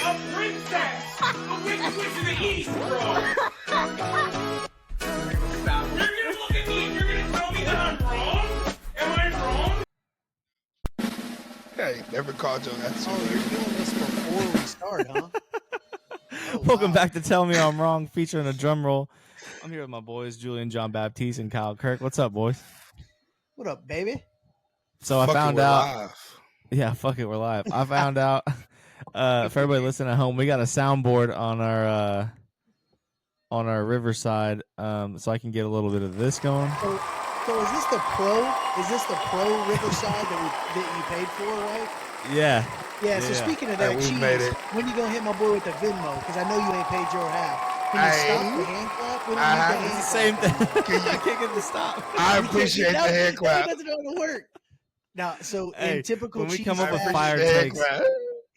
a princess. A wicked witch of the east, bro. You're gonna look at me and you're gonna tell me that I'm wrong? Am I wrong? Hey, never called your ass. Oh, you're doing this before we start, huh? Oh, Welcome wow. back to Tell Me I'm Wrong, featuring a drum roll. I'm here with my boys, Julian, John Baptiste, and Kyle Kirk. What's up, boys? What up, baby? So I Fuck it, found we're out. live. Yeah, fuck it, we're live. I found out. For everybody listening at home, we got a soundboard on our Riverside, so I can get a little bit of this going. So is this the pro? Is this the pro Riverside that you paid for, right? Yeah. Yeah. So speaking of that, Hey, we Cheese, made it. when you gonna hit my boy with the Venmo? Because I know you ain't paid your half. Can you Hey. stop the hand clap? We don't need the hand Same clap. thing. I can't get to stop. I appreciate the hand clap. It doesn't know how to work. Now, so Hey, in typical when we Cheese come up with fashion, fire Hand takes, clap.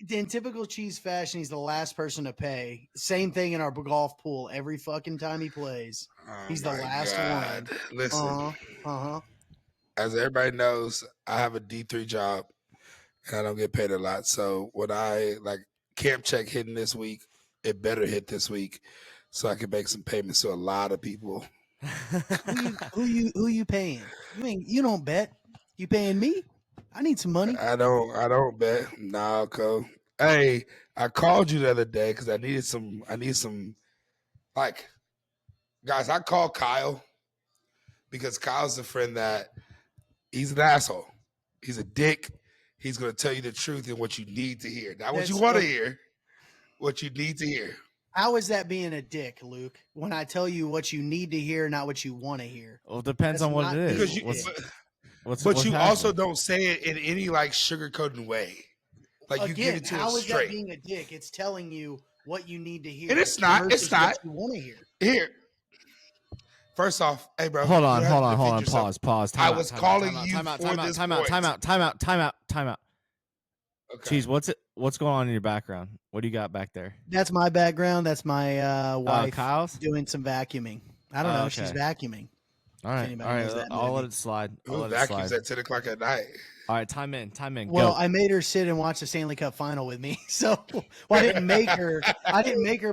in typical Cheese fashion, he's the last person to pay. Same thing in our golf pool. Every fucking time he plays, Oh he's the my last God. one. Listen, Uh-huh. as everybody knows, I have a D3 job and I don't get paid a lot. So when I camp check hitting this week, it better hit this week so I can make some payments to a lot of people. Who you paying? You don't bet. You paying me? I need some money. I don't bet. Nah, co. Hey, I called you the other day because I need some guys, I called Kyle because Kyle's a friend that he's an asshole. He's a dick. He's gonna tell you the truth and what you need to hear. Not what you want to hear, what you need to hear. How is that being a dick, Luke? When I tell you what you need to hear, not what you want to hear. Well, it depends on what it is. Because you, What's but you happening? also don't say it in any sugarcoating way. Like you give Again, it to how us is that straight. being a dick? It's telling you what you need to hear. And it's not. versus It's not. what you want to hear. Here. First off, hey bro. Hold you on. don't have to defend yourself. Pause. I was calling you for this point. Time out. Okay. Jeez, what's going on in your background? What do you got back there? That's my background. That's my wife Kyle's? doing some vacuuming. I don't know. Okay. She's vacuuming. All right. anybody knows that I'll let movie. it slide. Who vacuums at 10 o'clock at night? All right, time in. Well, Go. I made her sit and watch the Stanley Cup Final with me. So, I didn't make her.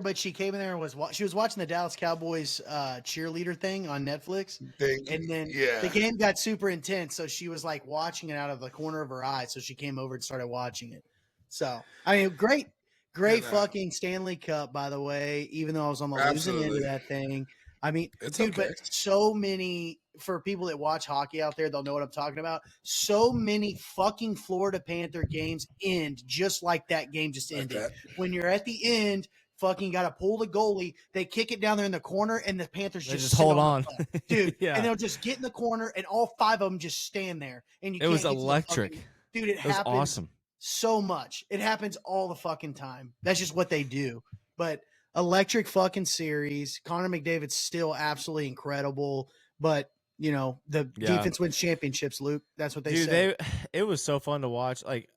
But she came in there and she was watching the Dallas Cowboys cheerleader thing on Netflix. And then the game got super intense, so she was like watching it out of the corner of her eye. So she came over and started watching it. So, I mean, great fucking Stanley Cup, by the way. Even though I was on the losing end of that thing. I mean, It's dude, okay. but so many, for people that watch hockey out there, they'll know what I'm talking about. So many fucking Florida Panther games end just like that game just ended. that. When you're at the end, fucking got to pull the goalie. They kick it down there in the corner, and the Panthers They just just sit hold the on. puck, dude. Yeah. And they'll just get in the corner, and all five of them just stand there. And you It was can't get to the electric. fucking- dude, it was happens awesome. so much. It happens all the fucking time. That's just what they do. But electric fucking series. Connor McDavid's still absolutely incredible, but the defense wins championships, Luke. That's what they say. It was so fun to watch. Like,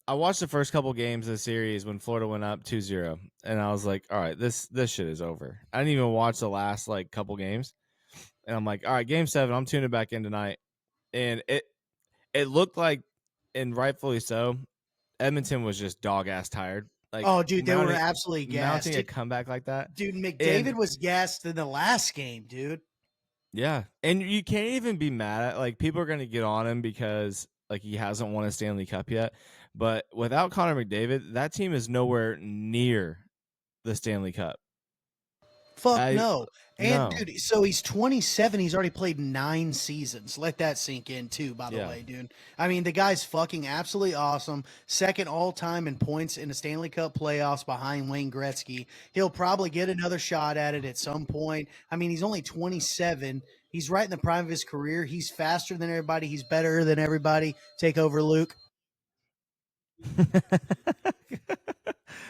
I watched the first couple games of the series when Florida went up 2-0, and I was like, all right, this shit is over. I didn't even watch the last couple games, and I'm like, all right, game 7, I'm tuning back in tonight, and it looked like, and rightfully so, Edmonton was just dog ass tired. Like, oh, dude, they were absolutely gassed. Mounting a comeback like that. Dude, McDavid was gassed in the last game, dude. Yeah. And you can't even be mad at, people are going to get on him because, he hasn't won a Stanley Cup yet. But without Connor McDavid, that team is nowhere near the Stanley Cup. Fuck no. And, no. dude, so he's 27. He's already played 9 seasons. Let that sink in, too, by the way, dude. I mean, the guy's fucking absolutely awesome. Second all-time in points in the Stanley Cup playoffs behind Wayne Gretzky. He'll probably get another shot at it at some point. I mean, he's only 27. He's right in the prime of his career. He's faster than everybody. He's better than everybody. Take over, Luke.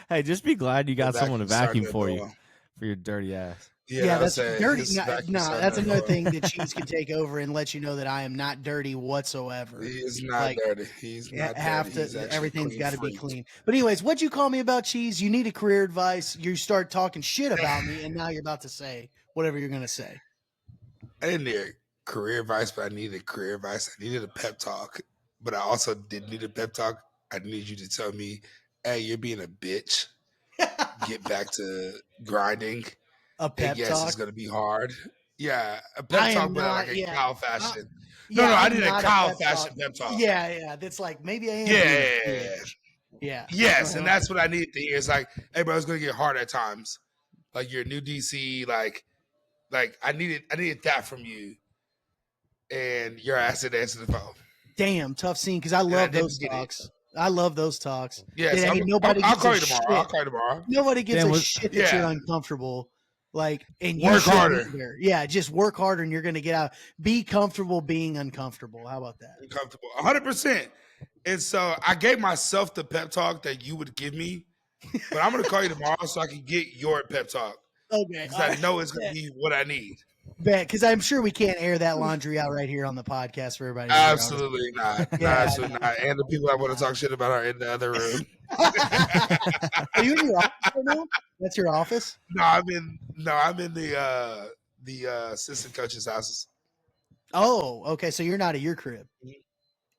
Hey, just be glad you got someone to vacuum for you, for your dirty ass. Yeah, that's dirty. No, that's another thing that Cheese can take over and let you know that I am not dirty whatsoever. He is not dirty. He's not dirty. Everything's got to be clean. But anyways, what'd you call me about, Cheese? You needed career advice. You start talking shit about me, and now you're about to say whatever you're going to say. I didn't need career advice, but I needed career advice. I needed a pep talk, but I also didn't need a pep talk. I need you to tell me, hey, you're being a bitch. get back to grinding. A pep and yes, talk. it's going to be hard. Yeah, a pep talk, but like a Kyle fashion. No, I I need a Kyle fashion pep talk. Yeah. That's like maybe I am. Yeah. Yeah. Yes, and that's what I needed to hear. It's like, hey, bro, it's going to get hard at times. Like you're a new DC. Like I needed that from you, and your ass didn't answer the phone. Damn, tough scene because I love those talks. I love those talks. Yes, I'll call you tomorrow. Nobody gives a shit that you're uncomfortable. Like, and you work should harder. Be there. Yeah, just work harder, and you're going to get out. Be comfortable being uncomfortable. How about that? Uncomfortable, 100%. And so I gave myself the pep talk that you would give me, but I'm going to call you tomorrow so I can get your pep talk. Okay, because I know it's going to be what I need. Bet, because I'm sure we can't air that laundry out right here on the podcast for everybody. Absolutely not. Absolutely not. And the people I want to talk shit about are in the other room. Are you in your office right now? That's your office? No, I'm in the assistant coach's houses. Oh, okay. So you're not at your crib.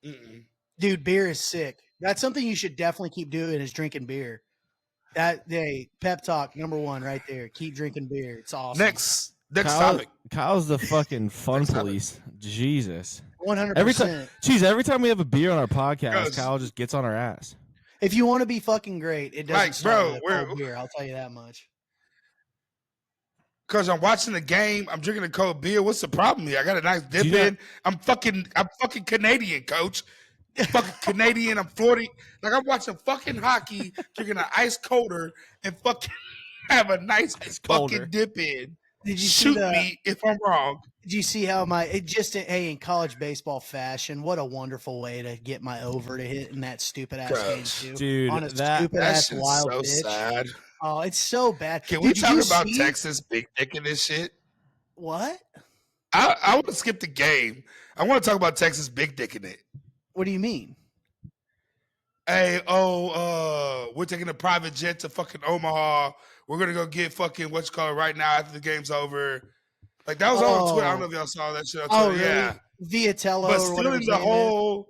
Mm-mm. Dude, beer is sick. That's something you should definitely keep doing is drinking beer. That day, pep talk number 1 right there. Keep drinking beer. It's awesome. Next topic. Kyle's the fucking fun police. Jesus. 100%. Every time we have a beer on our podcast, Kyle just gets on our ass. If you want to be fucking great, it doesn't start with a cold beer. I'll tell you that much. Because I'm watching the game, I'm drinking a cold beer. What's the problem here? I got a nice dip in. I'm fucking Canadian, coach. Fucking Canadian. I'm Florida. Like I'm watching fucking hockey, drinking an ice colder, and fucking have a nice fucking dip in. Did you shoot me if I'm wrong? Did you see how in college baseball fashion? What a wonderful way to get my over to hit in that stupid ass game too, dude. On a stupid ass wild so pitch. sad. Oh, it's so bad. Can we talk about Texas big dick in this shit? What? I want to skip the game. I want to talk about Texas big dick in it. What do you mean? Hey, we're taking a private jet to fucking Omaha. We're gonna go get fucking right now after the game's over. Like that was on Twitter. I don't know if y'all saw that shit on Twitter. Really? Yeah, Vitello, but still in the whole,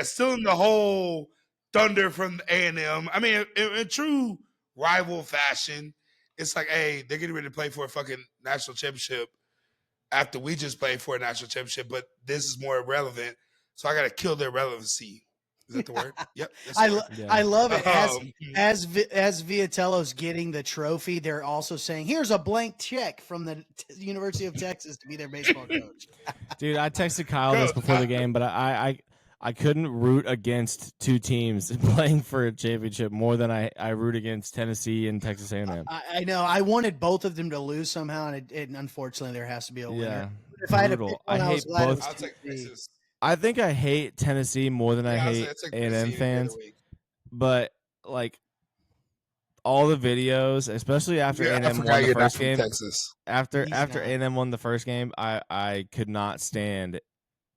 still in the whole thunder from A&M. I mean, in true rival fashion, it's like, hey, they're getting ready to play for a fucking national championship after we just played for a national championship, but this is more relevant, so I got to kill their relevancy. Is that the word? Yep. I love it. As Vitello's getting the trophy, they're also saying, "Here's a blank check from the University of Texas to be their baseball coach." Dude, I texted Kyle this before the game, but I couldn't root against two teams playing for a championship more than I root against Tennessee and Texas A&M. I know. I wanted both of them to lose somehow, and unfortunately, there has to be a winner. Yeah, if I had to pick one, I hate both. I'll take Texas. I think I hate Tennessee more than I hate A&M fans, but like all the videos, especially after A&M won the first game. After A&M won the first game, I could not stand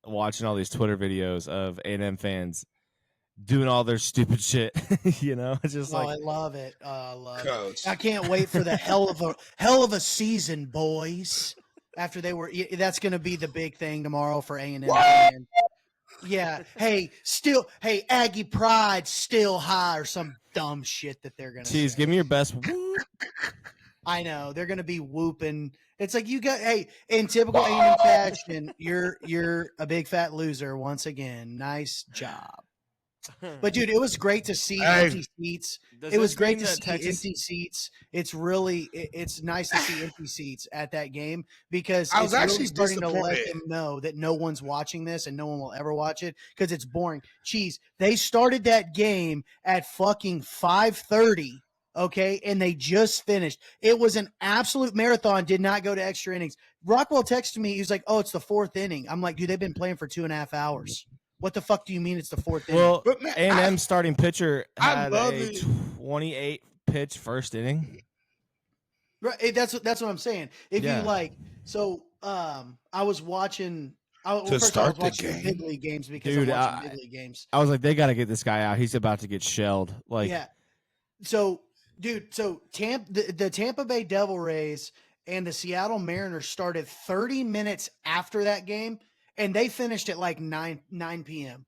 watching all these Twitter videos of A&M fans doing all their stupid shit. You know, it's just I love it. I love it. I can't wait for the hell of a season, boys. After that's going to be the big thing tomorrow for A&M. Yeah. Hey, Aggie pride still high or some dumb shit that they're going to say. Give me your best whoop. I know. They're going to be whooping. It's like in typical A&M fashion, you're a big fat loser once again. Nice job. But dude, it was great to see empty seats. It was great to see empty seats. It's nice to see empty seats at that game because I was actually starting to let them know that no one's watching this and no one will ever watch it because it's boring. Jeez, they started that game at fucking 5:30. Okay, and they just finished. It was an absolute marathon. Did not go to extra innings. Rockwell texted me. He was like, "Oh, it's the 4th inning." I'm like, "Dude, they've been playing for 2.5 hours. What the fuck do you mean it's the 4th inning?" Well, A&M starting pitcher had a 28 pitch first inning. Right, that's what I'm saying. If you I was watching. To start the game, big league games because I'm watching big league games. I was like, they got to get this guy out. He's about to get shelled. Like, yeah. So, dude, the Tampa Bay Devil Rays and the Seattle Mariners started 30 minutes after that game, and they finished at like 9 p.m.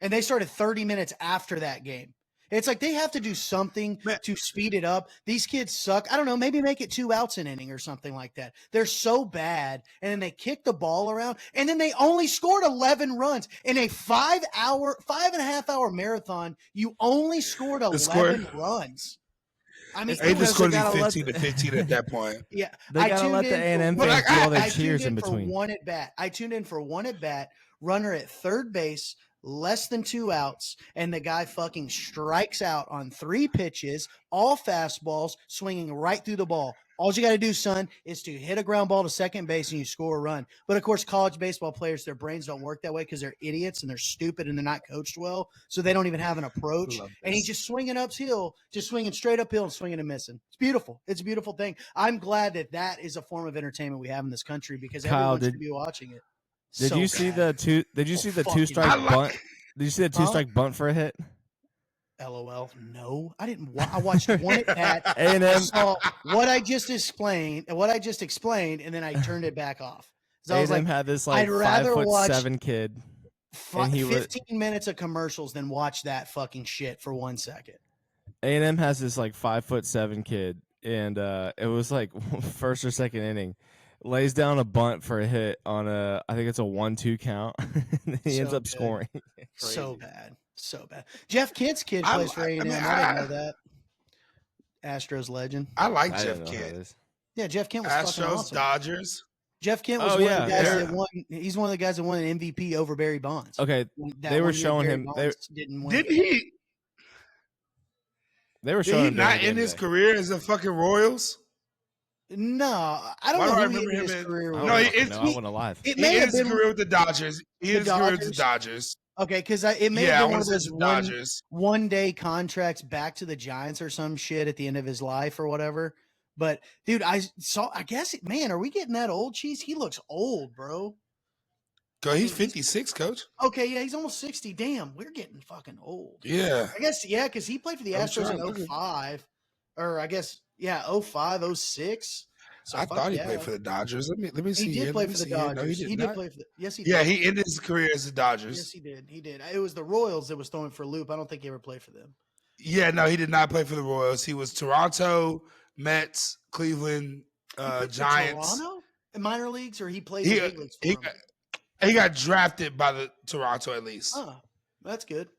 And they started 30 minutes after that game. It's like they have to do something to speed it up. These kids suck. I don't know. Maybe make it 2 outs an inning or something like that. They're so bad. And then they kick the ball around. And then they only scored 11 runs in a 5.5 hour marathon. You only scored 11 runs. I mean, they just scored 15 to 15 at that point. Yeah, they gotta let the A&M fans do all their cheers in between. I tuned in for one at bat, runner at third base, less than 2 outs, and the guy fucking strikes out on 3 pitches, all fastballs, swinging right through the ball. All you got to do, son, is to hit a ground ball to second base and you score a run. But of course, college baseball players, their brains don't work that way because they're idiots and they're stupid and they're not coached well. So they don't even have an approach. And he's just swinging uphill, just swinging straight uphill and swinging and missing. It's beautiful. It's a beautiful thing. I'm glad that is a form of entertainment we have in this country because everyone should be watching it. Did you see the 2-strike bunt? Did you see the 2-strike bunt for a hit? LOL. No, I didn't. I watched one at bat. A&M saw what I just explained, and then I turned it back off. So I was like, had this like 5'7" kid, and he 15 minutes of commercials, then watch that fucking shit for 1 second. A&M has this like 5'7" kid, and it was like first or second inning. Lays down a bunt for a hit on I think it's a 1-2 count. He ends up scoring. So bad. Jeff Kent's kid plays for A&M. I didn't know that. Astros legend. I like Jeff Kent. Yeah, Jeff Kent was fucking awesome. Dodgers. Jeff Kent was one of the guys that won. He's one of the guys that won an MVP over Barry Bonds. Okay, they were showing him. Didn't he? They were showing him not in his career as a fucking Royals. No, I don't know who he in his career. No, I wasn't alive. It may have been career with the Dodgers. He is career with the Dodgers. Okay, because it may have been one of those one-day contracts back to the Giants or some shit at the end of his life or whatever. But dude, I guess, man, are we getting that old, Cheese? He looks old, bro. Go, he's 56, coach. Okay, yeah, he's almost 60. Damn, we're getting fucking old. Yeah. I guess, yeah, because he played for the Astros in 05. Or I guess, 05, 06. So I thought he played for the Dodgers. Let me see. He did play for the Dodgers. He did play for the. Yes, he did. Yeah, he ended his career as the Dodgers. Yes, he did. He did. It was the Royals that was throwing for a loop. I don't think he ever played for them. Yeah, no, he did not play for the Royals. He was Toronto, Mets, Cleveland, Giants. Toronto in minor leagues, or he played in big leagues. He got drafted by the Toronto at least. Oh, that's good.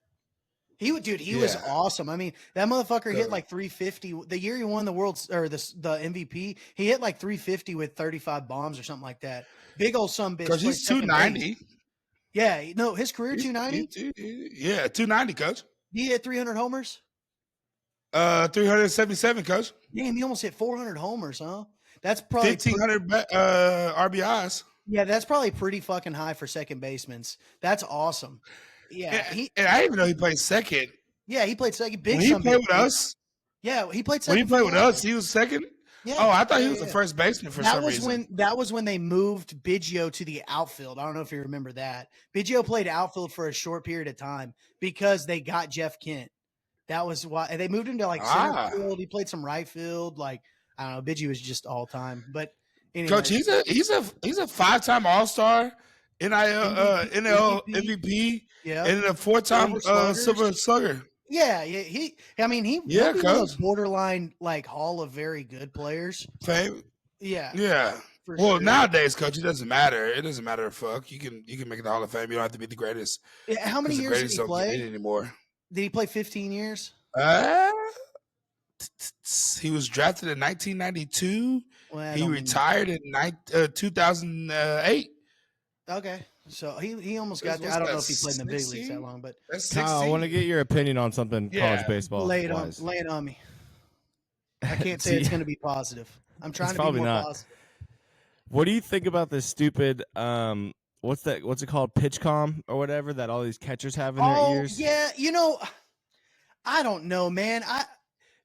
He was awesome. I mean, that motherfucker hit like 350. The year he won the the MVP, he hit like 350 with 35 bombs or something like that. Big old son bitch. Because he's 290. Yeah, no, his career 290. Yeah, 290, coach. He hit 300 homers. 377, coach. Damn, he almost hit 400 homers, huh? That's probably 1,500 RBIs. Yeah, that's probably pretty fucking high for second basemen. That's awesome. Yeah, and I didn't even know he played second. Yeah, he played second. Big. When he played with us. Yeah, he played second. When he played with us, he was second. Yeah. Oh, I thought he was the first baseman for some reason. That was when they moved Biggio to the outfield. I don't know if you remember that. Biggio played outfield for a short period of time because they got Jeff Kent. That was why they moved him to like center field. He played some right field. Like I don't know, Biggio was just all time. But anyway, Coach, he's a 5-time All-Star. NL MVP, and then a 4-time Silver Slugger. Yeah, he was those borderline like Hall of Very Good players. Fame. Yeah. Well, nowadays, coach, it doesn't matter. It doesn't matter. Fuck, you can make it the Hall of Fame. You don't have to be the greatest. Yeah, how many years did he play anymore? Did he play 15 years? He was drafted in 1992. Well, he retired in 2008. Okay, so he almost got there. I don't know if he played in the big leagues that long, but Kyle, I want to get your opinion on something college baseball. Lay it on me. I can't say it's going to be positive. I'm trying to be more positive. What do you think about this stupid what's it called, PitchCom or whatever that all these catchers have in their ears? Yeah, I don't know, man.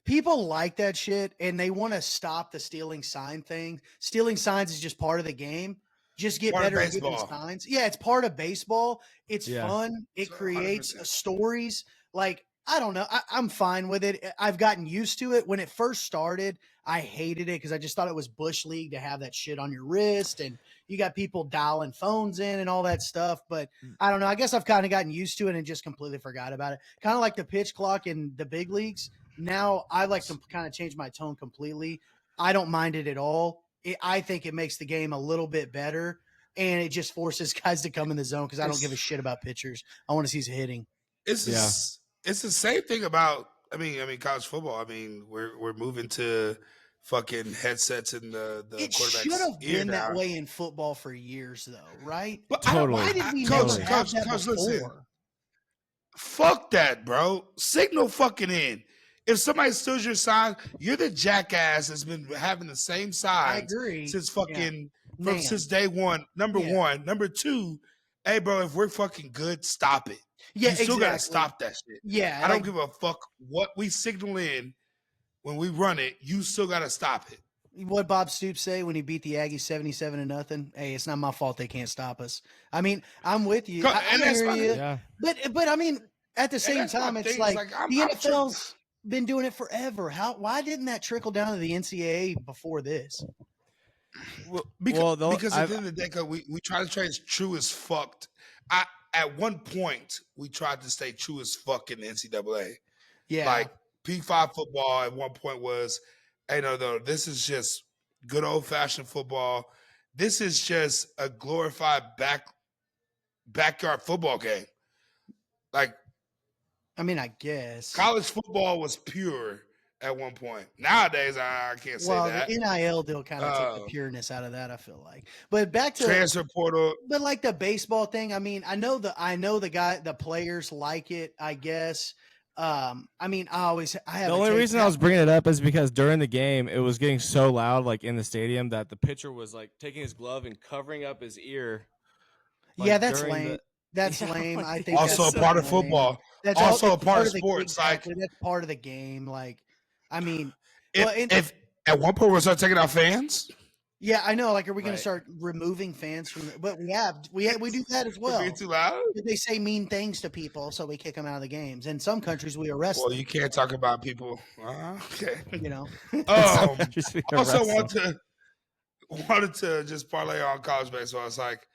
People like that shit and they want to stop the stealing sign thing. Stealing signs is just part of the game. Just get better at giving signs. Yeah, it's part of baseball. It's fun. It creates stories. Like, I don't know. I'm fine with it. I've gotten used to it. When it first started, I hated it because I just thought it was Bush League to have that shit on your wrist and you got people dialing phones in and all that stuff. But I don't know. I guess I've kind of gotten used to it and just completely forgot about it. Kind of like the pitch clock in the big leagues. Now I like to kind of change my tone completely. I don't mind it at all. I think it makes the game a little bit better and it just forces guys to come in the zone because I don't give a shit about pitchers. I want to see hitting. It's the same thing about college football. I mean, we're moving to fucking headsets in the it quarterback's should have been now. that way in football for years, though, right? But totally. Why did we never have that before? Listen, fuck that, bro. Signal fucking in. If somebody steals your sign, you're the jackass that's been having the same signs since fucking since day one. Number one. Number two, hey, bro, if we're fucking good, stop it. Yeah, you still gotta stop that shit. Yeah, I don't give a fuck what we signal in when we run it. You still gotta stop it. What Bob Stoops say when he beat the Aggies 77-0? Hey, it's not my fault they can't stop us. I mean, I'm with you. I hear you. Yeah. But I mean, at the same time, it's like the NFL's been doing it forever. Why didn't that trickle down to the NCAA before this? Because at the end of the day, we try to stay true as fucked. At one point, we tried to stay true as fuck in the NCAA. Yeah. Like P5 football at one point was, hey, no, this is just good old-fashioned football. This is just a glorified backyard football game. Like, I mean, I guess. College football was pure at one point. Nowadays, I can't say that. Well, the NIL deal kind of took the pureness out of that, I feel like. But back to transfer portal. But like the baseball thing, I mean, I know the players like it, I guess. I mean, I have the only reason I was bringing it up is because during the game, it was getting so loud, like in the stadium, that the pitcher was like taking his glove and covering up his ear. Like, yeah, that's lame. That's lame. I think also that's a part of football. That's also a part of sports. Exactly. That's part of the game. Like, I mean, if at one point we'll start taking out fans. Yeah, I know. Like, are we going to start removing fans from? But we do that as well. Being too loud. They say mean things to people, so we kick them out of the games. In some countries, we arrest. Well, them. you can't talk about people. Okay. You know. Also wanted to just parlay on college baseball. It's like,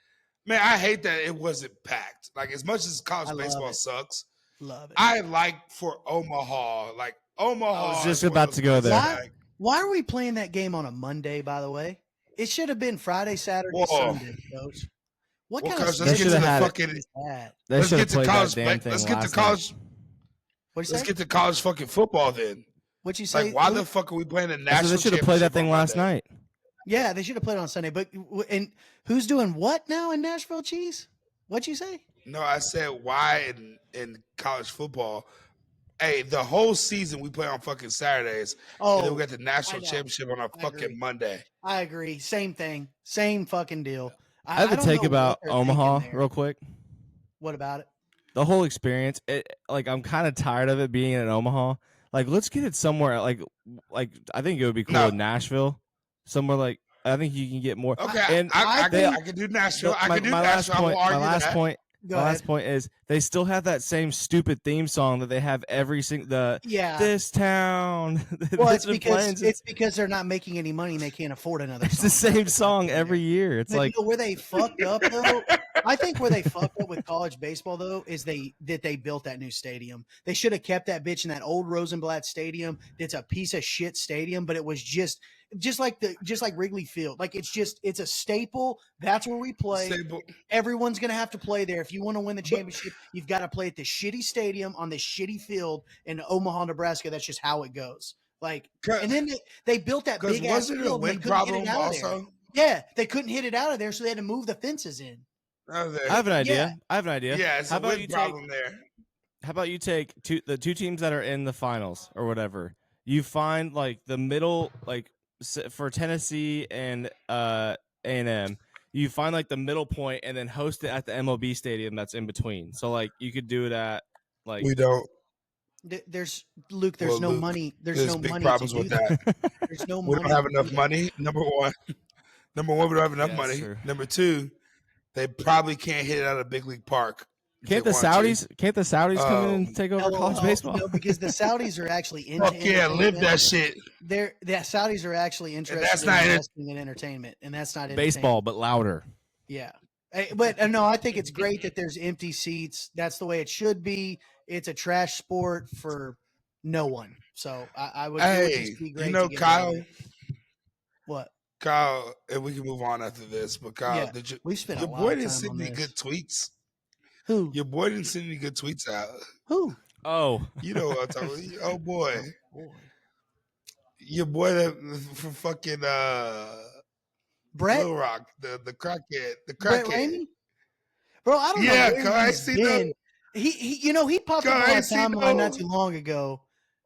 man, I hate that it wasn't packed. Like, as much as college baseball sucks, love it. I like for Omaha. Like Omaha. I was just about to go there. Why are we playing that game on a Monday? By the way. It should have been Friday, Saturday, Sunday, coach. What kind of let's get to the fucking let's get to college. Let's get to college. What'd you say? Let's get to college fucking football then. What'd you say? Like, why the fuck are we playing a national? They should have played that thing last night. Yeah, they should have played on Sunday. But and who's doing what now in Nashville, Cheese? What'd you say? No, I said why in college football. Hey, the whole season we play on fucking Saturdays. And then we got the national championship on a fucking Monday. I agree. Same thing. Same fucking deal. I have a take about Omaha real quick. What about it? The whole experience. I'm kind of tired of it being in Omaha. Like, let's get it somewhere. Like I think it would be cool in Nashville. Somewhere like I think you can get more. Okay, and I can do Nashville. I can do Nashville. My last point is they still have that same stupid theme song that they have every single this town. Well, it's because they're not making any money and they can't afford another. It's the same song every year. It's like where they fucked up though. I think where they fucked up with college baseball though is they built that new stadium. They should have kept that bitch in that old Rosenblatt stadium. It's a piece of shit stadium, but it was just like Wrigley Field. Like it's a staple. That's where we play. Everyone's gonna have to play there. If you want to win the championship, you've got to play at the shitty stadium on this shitty field in Omaha, Nebraska. That's just how it goes. Like, and then they built that big ass field. Was it a wind problem also? Yeah, they couldn't hit it out of there, so they had to move the fences in. I have an idea. Yeah, it's a wind problem there. How about you take the two teams that are in the finals or whatever? You find like the middle, like for Tennessee and A&M, you find like the middle point and then host it at the MLB stadium that's in between. So like you could do it at like we don't. There's no money. There's no big money problems with that. There's no we money. We don't have enough money. Number one, we don't have enough money. True. Number two, they probably can't hit it out of Big League Park. Can't the Saudis come in and take over college baseball? No, because the Saudis are actually into Fuck yeah, live that shit. The Saudis are actually interested in investing in entertainment, and that's not baseball, but louder. Yeah. But no, I think it's great that there's empty seats. That's the way it should be. It's a trash sport for no one. So I would, it would just be great to get Kyle. What? Kyle, and we can move on after this, but Kyle, we've spent your a lot boy of didn't time send on any this. good tweets. Who? Your boy didn't send any good tweets out. Who? Oh. You know what I'm talking about. Oh boy. Your boy from fucking Brett Little Rock, the crackhead. Brett Ramey? Bro, I don't know where he's been. He popped up on my timeline not too long ago.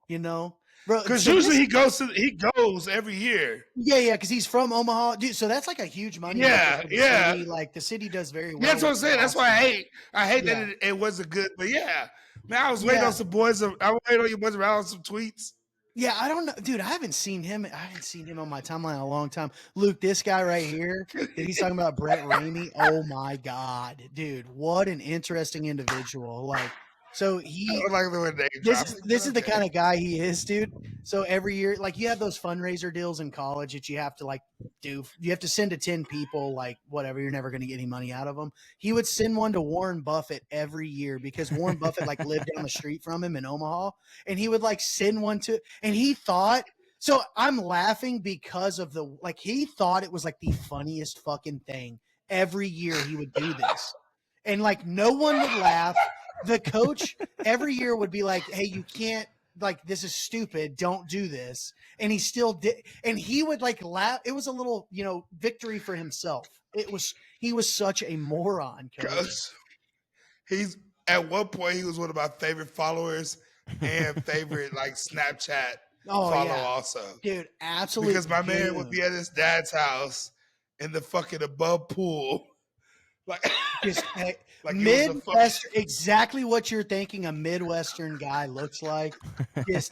Bro, because usually he goes every year. Yeah, because he's from Omaha, dude. So that's like a huge money. City. Like the city does very well. Yeah, that's what I'm saying. That's why I hate that it wasn't good. But yeah, man, I was waiting on some boys. I was waiting on you boys around on some tweets. Yeah, I don't know, dude. I haven't seen him on my timeline in a long time. Luke, this guy right here, he's talking about Brett Ramey. Oh my god, dude, what an interesting individual. Like, so this is the kind of guy he is, dude. So every year, like, you have those fundraiser deals in college that you have to like do. You have to send to 10 people, like whatever. You're never going to get any money out of them. He would send one to Warren Buffett every year because Warren Buffett like lived down the street from him in Omaha, and he would like send one to. And he thought. So I'm laughing because of he thought it was like the funniest fucking thing. Every year he would do this, and like no one would laugh. The coach every year would be like, "Hey, you can't, like, this is stupid. Don't do this." And he still did. And he would like laugh. It was a little, victory for himself. He was such a moron, coach. He's at one point he was one of my favorite followers and favorite like Snapchat follow also. Dude, absolutely. Because my man would be at his dad's house in the fucking above pool. Like, like Midwestern, exactly what you're thinking a Midwestern guy looks like. Just,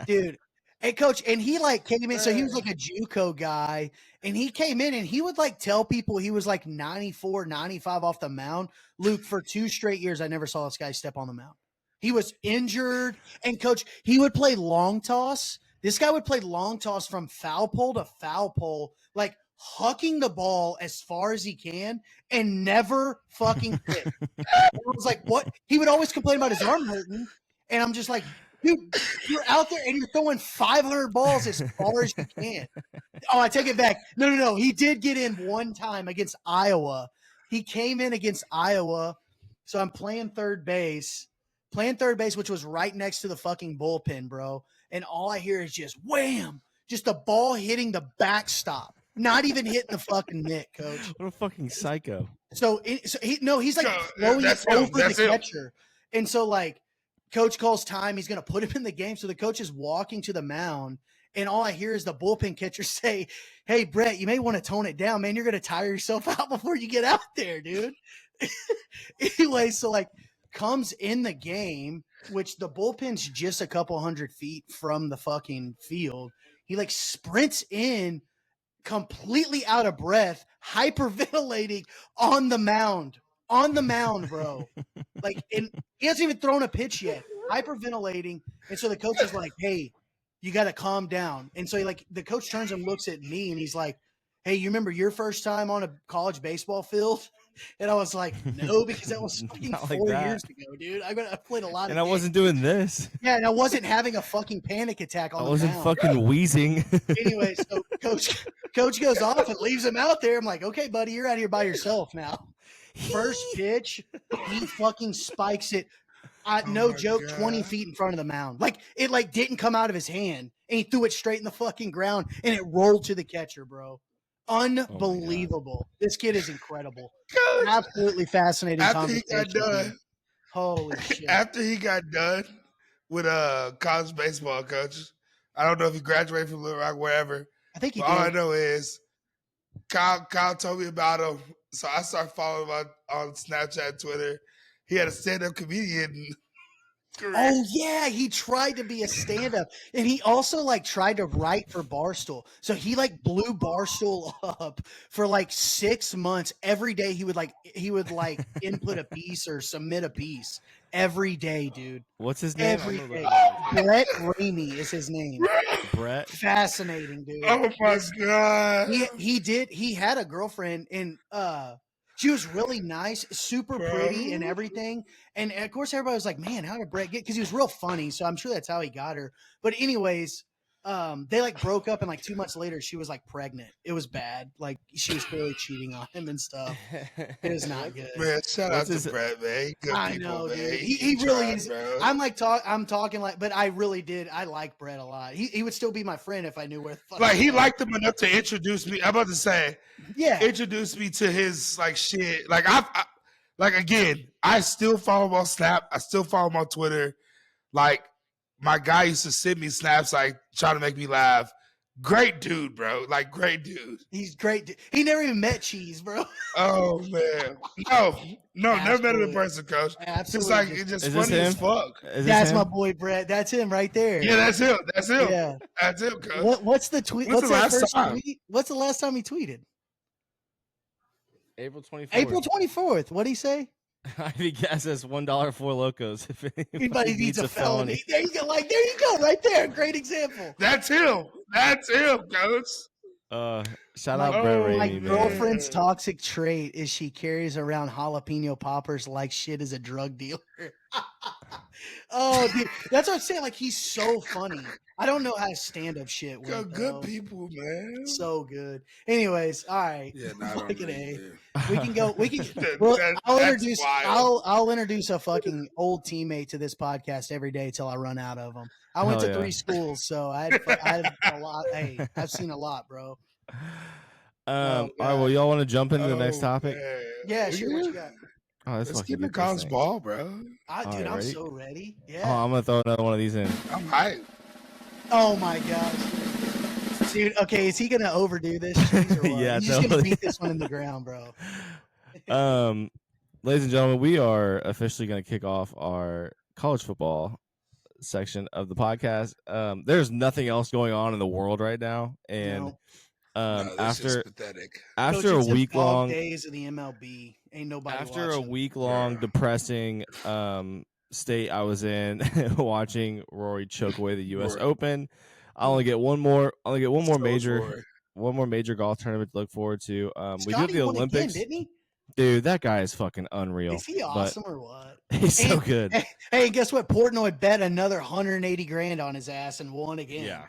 dude. Hey, coach, and he like came in, so he was like a JUCO guy, and he came in and he would like tell people he was like 94, 95 off the mound. Luke, for 2 straight years, I never saw this guy step on the mound. He was injured, and coach, he would play long toss. This guy would play long toss from foul pole to foul pole, like hucking the ball as far as he can and never fucking hit. I was like, what? He would always complain about his arm hurting. And I'm just like, dude, you're out there and you're throwing 500 balls as far as you can. Oh, I take it back. No. He did get in one time against Iowa. He came in against Iowa. So I'm playing third base, which was right next to the fucking bullpen, bro. And all I hear is just wham, just the ball hitting the backstop. Not even hitting the fucking mitt, coach. What a fucking psycho. He's like throwing it over the catcher. And so like coach calls time. He's going to put him in the game. So the coach is walking to the mound. And all I hear is the bullpen catcher say, "Hey, Brett, you may want to tone it down, man. You're going to tire yourself out before you get out there, dude." Anyway, so like comes in the game, which the bullpen's just a couple 100 feet from the fucking field. He like sprints in, completely out of breath, hyperventilating on the mound, bro. Like, and he hasn't even thrown a pitch yet, hyperventilating. And so the coach is like, "Hey, you got to calm down." And so the coach turns and looks at me and he's like, "Hey, you remember your first time on a college baseball field?" And I was like, "No, because that was fucking 4 years ago, dude. I played a lot and I wasn't doing this. Yeah, and I wasn't having a fucking panic attack on the mound. I wasn't fucking wheezing. Anyway, so coach goes off and leaves him out there. I'm like, "Okay, buddy, you're out here by yourself now." First pitch, he fucking spikes it. No joke, 20 feet in front of the mound. Like, it like didn't come out of his hand, and he threw it straight in the fucking ground, and it rolled to the catcher, bro. Unbelievable. This kid is incredible. Absolutely fascinating. After he got done, holy shit. After he got done with college baseball, coach, I don't know if he graduated from Little Rock, wherever. I think he did. All I know is Kyle told me about him, so I started following him on Snapchat, Twitter. He had a stand-up comedian Oh yeah, he tried to be a stand-up, and he also like tried to write for Barstool. So he like blew Barstool up for like 6 months. Every day he would input a piece or submit a piece every day, dude. What's his name? Every I'm gonna day. look him up real Brett Ramey is his name. quick. Brett. Fascinating, dude. Oh my god. He had a girlfriend, and she was really nice, super pretty and everything. And of course everybody was like, man, how did Brett get, because he was real funny, so I'm sure that's how he got her. But anyways, they like broke up, and like 2 months later she was like pregnant. It was bad. Like she was clearly cheating on him and stuff. It was not good. Man, shout out his- to Brett, man. Good I people, know, man. dude. He really tried, is. bro. I'm talking like, but I really did. I like Brett a lot. He would still be my friend if I knew where the fuck Like he he was. liked him enough to introduce me. I'm about to say, Yeah. introduce me to his like shit. Like like again, I still follow him on Snap. I still follow him on Twitter. Like my guy used to send me snaps, like trying to make me laugh. Great dude, bro. Like great dude. He's great. He never even met Cheese, bro. Oh man, no, never met him in Absolutely. person, coach. Just Absolutely. like it's just Is this funny as him? fuck. Is this That's him? my boy Brett. That's him right there. Yeah, that's him. That's him. Yeah. That's him, coach. What's the tweet? When's What's the that last first time? tweet? What's the last time he tweeted? April 24th. April 24th. What'd he say? Ivy gas us $1 for locos if Anybody needs a felony. There you go. Like there you go, right there. Great example. That's him. That's him, coach. Shout My- out Brett oh, Ramey, My man. girlfriend's toxic trait is she carries around jalapeno poppers like shit is a drug dealer. Oh, dude, that's what I'm saying. Like he's so funny. I don't know how to stand up shit. Got Went, good though. people, man. So good. Anyways, all right. Yeah, nah, I don't Look at know, A. man. We can go. We can. That- Well, that- I'll that's introduce. wild. I'll introduce a fucking old teammate to this podcast every day till I run out of them. I went Hell to yeah. 3 schools, so I had a lot. Hey, I've seen a lot, bro. All right, well, y'all want to jump into the next Oh, topic? man. Yeah, sure. What you got? Oh, let's Let's fucking get in the get this college thing. ball, bro. Dude, right, I'm ready? so ready. Oh, Yeah. I'm gonna throw another one of these in. I'm hyped. Oh my gosh. Dude, okay, is he gonna overdo this? Cheese, or what? Yeah, He's just gonna totally. beat this one in the ground, bro. Ladies and gentlemen, we are officially going to kick off our college football section of the podcast. There's nothing else going on in the world right now, and No, this is after pathetic. after Coach, a it's the week dog long days of the MLB, ain't nobody after watching. a week long Yeah. depressing state I was in watching Rory choke away the U.S. Rory. Open. I only get one more So major Rory. one more major golf tournament to look forward to. We do Scotty the won Olympics. again, didn't he? Dude, that guy is fucking unreal. Is he but awesome or what? He's so And- good. Hey, guess what? Portnoy bet another 180 grand on his ass and won again. Yeah.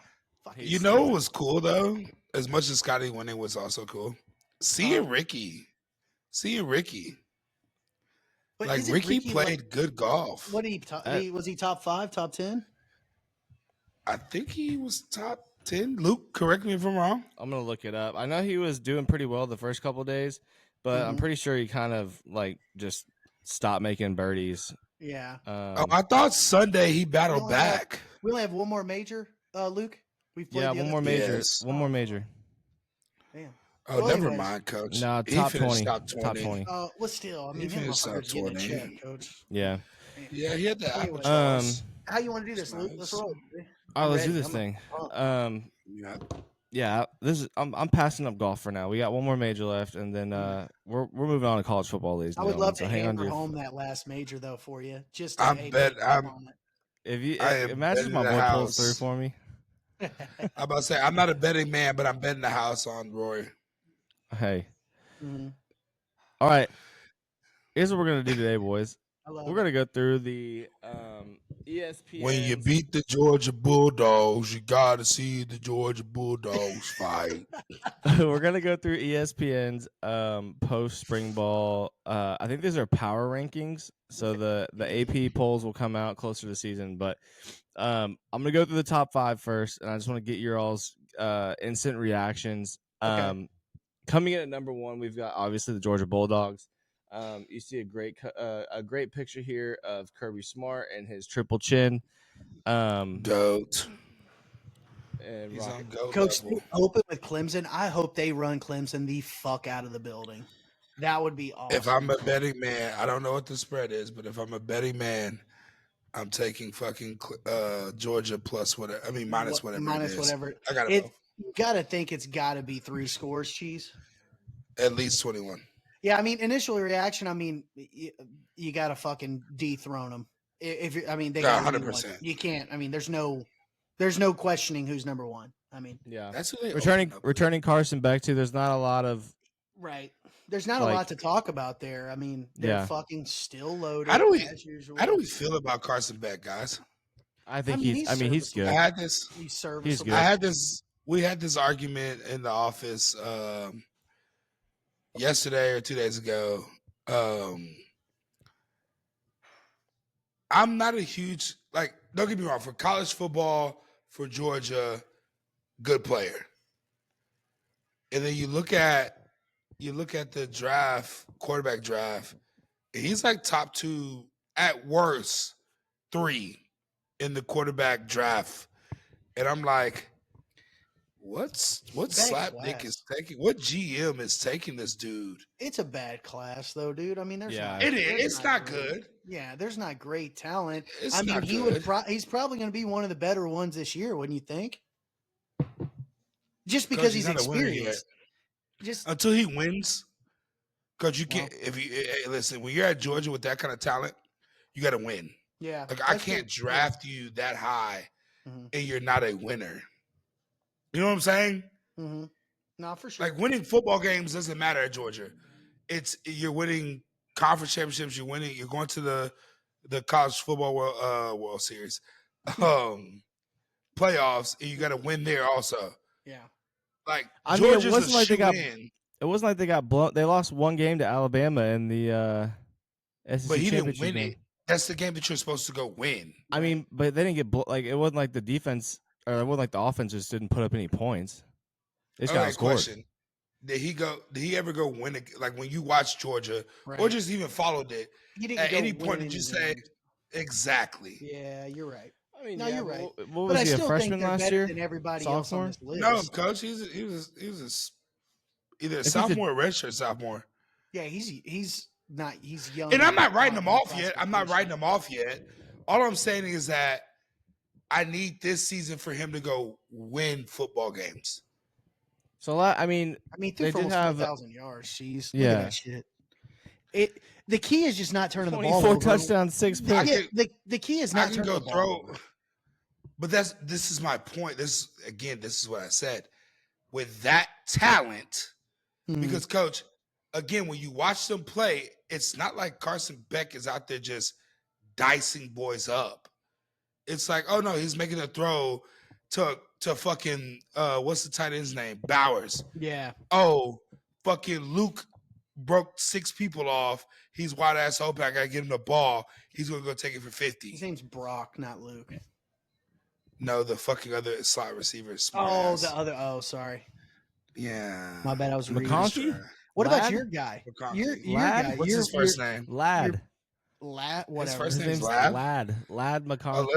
Fucking You know what was cool though? As much as Scotty winning was also cool. Seeing Ricky. But Like isn't Ricky like, played good golf. what was he top 5, top 10? I think he was top 10. Luke, correct me if I'm wrong. I'm gonna look it up. I know he was doing pretty well the first couple days, but I'm Mhm. pretty sure he kind of like just stopped making birdies. Yeah. Oh, I thought Sunday he battled only have- back. We only have one more major, Luke. We've played yeah, the one other more two. major. Yes. One more major. Damn. Oh, Well, never anyways. mind, coach. No, He top finished 20. Top 20. Top 20. Well, still, I He mean, him finished top motherfuckers getting a 20. check, coach. Yeah. Yeah, he had the apple Anyways. sauce. How you want to do this, Luke? Let's Nice. roll. All right, let's do Ready. this I'm thing. pumped. Yeah. Yeah, this is. I'm passing up golf for now. We got one more major left, and then we're moving on to college football, ladies. I and would love gentlemen. to So hang on hammer your- home that last major though for you. Just to, I hey, bet man, I'm- on If you I am imagine if my betting boy the pulls through house. for me. it. I'm about to say I'm not a betting man, but I'm betting the house on Rory. Hey, Mhm. all right. Here's what we're gonna do today, boys. I love We're it. gonna go through the ESPN. When you beat the Georgia Bulldogs, you gotta see the Georgia Bulldogs fight. we're gonna go through ESPN's post spring ball. I think these are power rankings. So the AP polls will come out closer to the season, but I'm gonna go through the top 5 first, and I just want to get your all's instant reactions. Okay. Coming in at number 1, we've got obviously the Georgia Bulldogs. You see a great picture here of Kirby Smart and his triple chin. Goat. And He's Rocket- on goat Coach, level. open with Clemson. I hope they run Clemson the fuck out of the building. That would be awesome. If I'm a betting man, I don't know what the spread is, but if I'm a betting man, I'm taking fucking Georgia plus whatever. I mean minus whatever. Minus it is. whatever. I got it. You got to think it's got to be 3 scores, Cheese. At least 21. Yeah, I mean, initial reaction. I mean, you got to fucking dethrone them. If you, I mean, they got 100%. You can't. I mean, there's no questioning who's number one. I mean, yeah, that's who they returning Carson Beck too. There's not a lot of There's not a lot to talk about there. I mean, they're fucking still loaded as usual. How do we feel about Carson Beck, guys? I think he's good. I had this. He's serviceable. He's good. We had this argument in the office yesterday or 2 days ago. I'm not a huge don't get me wrong, for college football, for Georgia, good player. And then you look at the draft, quarterback draft, and he's like top 2, at worst 3 in the quarterback draft. And I'm like, what slapdick is taking? What GM is taking this dude? It's a bad class, though, dude. I mean, it's not good. Yeah, there's not great talent. He's probably going to be one of the better ones this year, wouldn't you think? Just because he's experienced. Just until he wins, because you can't. Listen, when you're at Georgia with that kind of talent, you got to win. Yeah, I can't draft you that high, and you're not a winner. You know what I'm saying? Mm-hmm. No, for sure. Like, winning football games doesn't matter at Georgia. You're winning conference championships. You're winning. You're going to the college football World Series playoffs, and you got to win there also. Yeah. Like, I mean, Georgia's it wasn't like they got blown. They lost one game to Alabama in the SEC but he didn't championship win game. it. That's the game that you're supposed to go win. I mean, but they didn't get it wasn't like the defense or it wasn't like the offense just didn't put up any points. They just got scored. Question: Did he ever go win it? Like, when you watch Georgia or just even followed it? At any point did you say exactly? Yeah, you're right. I mean, you're right. What was he, a freshman last year? Than everybody else on this list. No, coach. He was either a sophomore or redshirt sophomore. Yeah, he's not. He's young. And I'm not writing him off yet. All I'm saying is that I need this season for him to go win football games. threw So for almost 4,000 yards. Jeez, look at that shit. The key is just not turning the ball over. 24 touchdowns, 6 picks. The key is not turning the ball over. But this is my point. This is what I said. With that talent, because, Coach, again, when you watch them play, it's not like Carson Beck is out there just dicing boys up. It's like, oh no, he's making a throw to fucking what's the tight end's name? Bowers. Yeah. Oh, fucking Luke broke 6 people off. He's wide ass open. I gotta give him the ball. He's gonna go take it for 50. His name's Brock, not Luke. No, the fucking other slot receiver. Sorry. Yeah. My bad. I was McConkey. What about your guy? Your guy. What's his first name? Lad. Whatever. His first name's Lad. Lad McConkey. Oh,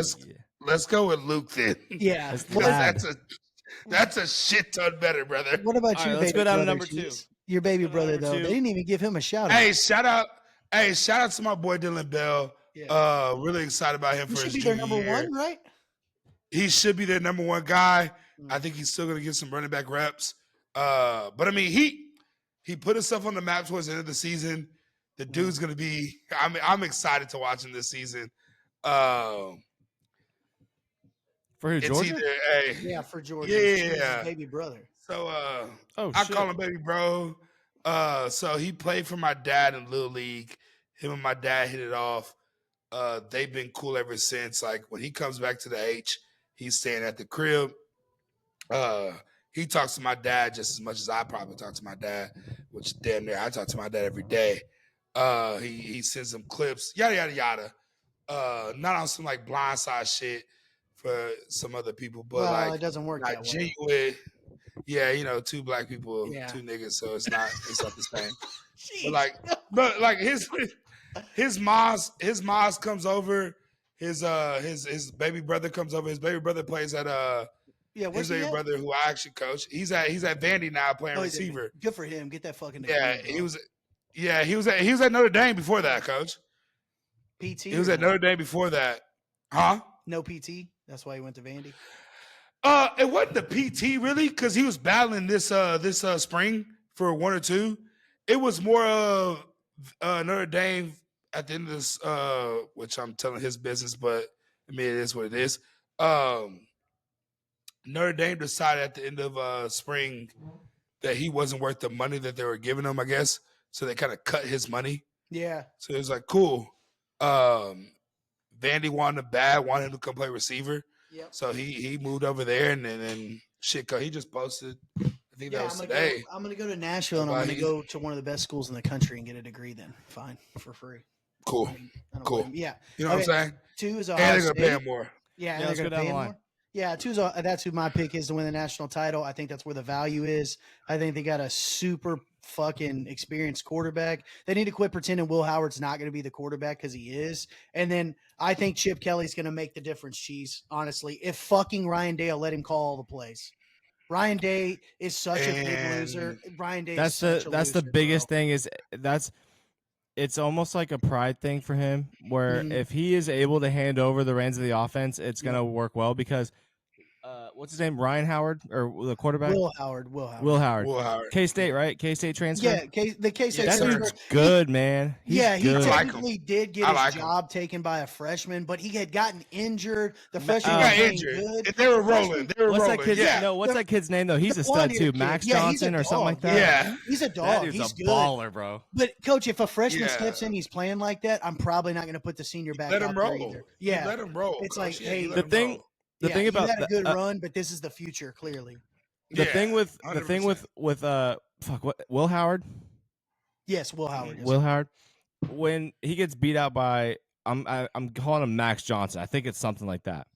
let's go with Luke then. Yeah. That's a shit ton better, brother. What about you, baby? Let's go down brother, to number 2. Your baby brother, though. They didn't even give him a shout out. Hey, shout out to my boy Dylan Bell. Yeah. Really excited about him for his junior year. He should be their number 1, right? He should be their number 1 guy. I think he's still going to get some running back reps. But I mean, he put himself on the map towards the end of the season. The dude's going to be. I'm excited to watch him this season. For who, Georgia? For Georgia. Yeah, his baby brother. So I call him baby bro. So he played for my dad in Little League. Him and my dad hit it off. They've been cool ever since. Like, when he comes back to the H, he's staying at the crib. He talks to my dad just as much as I probably talk to my dad, which damn near I talk to my dad every day. He sends them clips, yada yada yada. Not on some like blindside shit for some other people, but it doesn't work that genuine. way. Yeah, 2 black people, 2 niggas, so it's not the same. but like his Maz comes over. His baby brother comes over. His baby brother plays at his baby brother, who I actually coach. He's at Vandy now playing receiver. Good for him. Get that fucking degree, he was at Notre Dame before that, Coach. PT. He was at Notre Dame before that. Huh? No PT. That's why he went to Vandy. It wasn't the PT really, because he was battling this spring for 1 or 2. It was more of Notre Dame at the end of this, which I'm telling his business, but I mean it is what it is. Notre Dame decided at the end of spring that he wasn't worth the money that they were giving him, I guess. So they kind of cut his money. Yeah. So it was like, cool. Vandy wanted him to come play receiver. Yep. So he moved over there, and then shit, he just posted. I think that was today. I'm gonna go to Nashville, and I'm gonna go to one of the best schools in the country and get a degree. Then fine, for free. Cool, cool. Yeah, you know what I'm saying. 2 is Ohio and they're gonna pay him more. Yeah, let's go down the line. More. Yeah, 2 is that's who my pick is to win the national title. I think that's where the value is. I think they got a super fucking experienced quarterback. They need to quit pretending Will Howard's not going to be the quarterback, because he is. And then I think Chip Kelly's going to make the difference, Cheese, honestly, if fucking Ryan Day will let him call all the plays. Ryan Day is such a big loser. Ryan Day that's is such a that's loser, the biggest thing is it's almost like a pride thing for him, where if he is able to hand over the reins of the offense, it's going to work well, because what's his name? Ryan Howard, or the quarterback? Will Howard. K-State, right? K-State transfer? Yeah, the K-State that transfer. dude's good, man. He's he good. technically did get his job taken by a freshman, but he had gotten injured. The freshman got injured. Good. And they were rolling. What's that kid's name, though? He's a stud, too. Max Johnson or something like that? Yeah. He's a dog. That dude's he's a good. baller, bro. But, Coach, if a freshman steps in, he's playing like that, I'm probably not going to put the senior back let out him there roll. either. Yeah. Let him roll. It's like, hey, the thing about you had a good run, but this is the future, clearly. The thing with Will Howard? Yes, Will Howard. Will Howard, when he gets beat out by I'm calling him Max Johnson. I think it's something like that.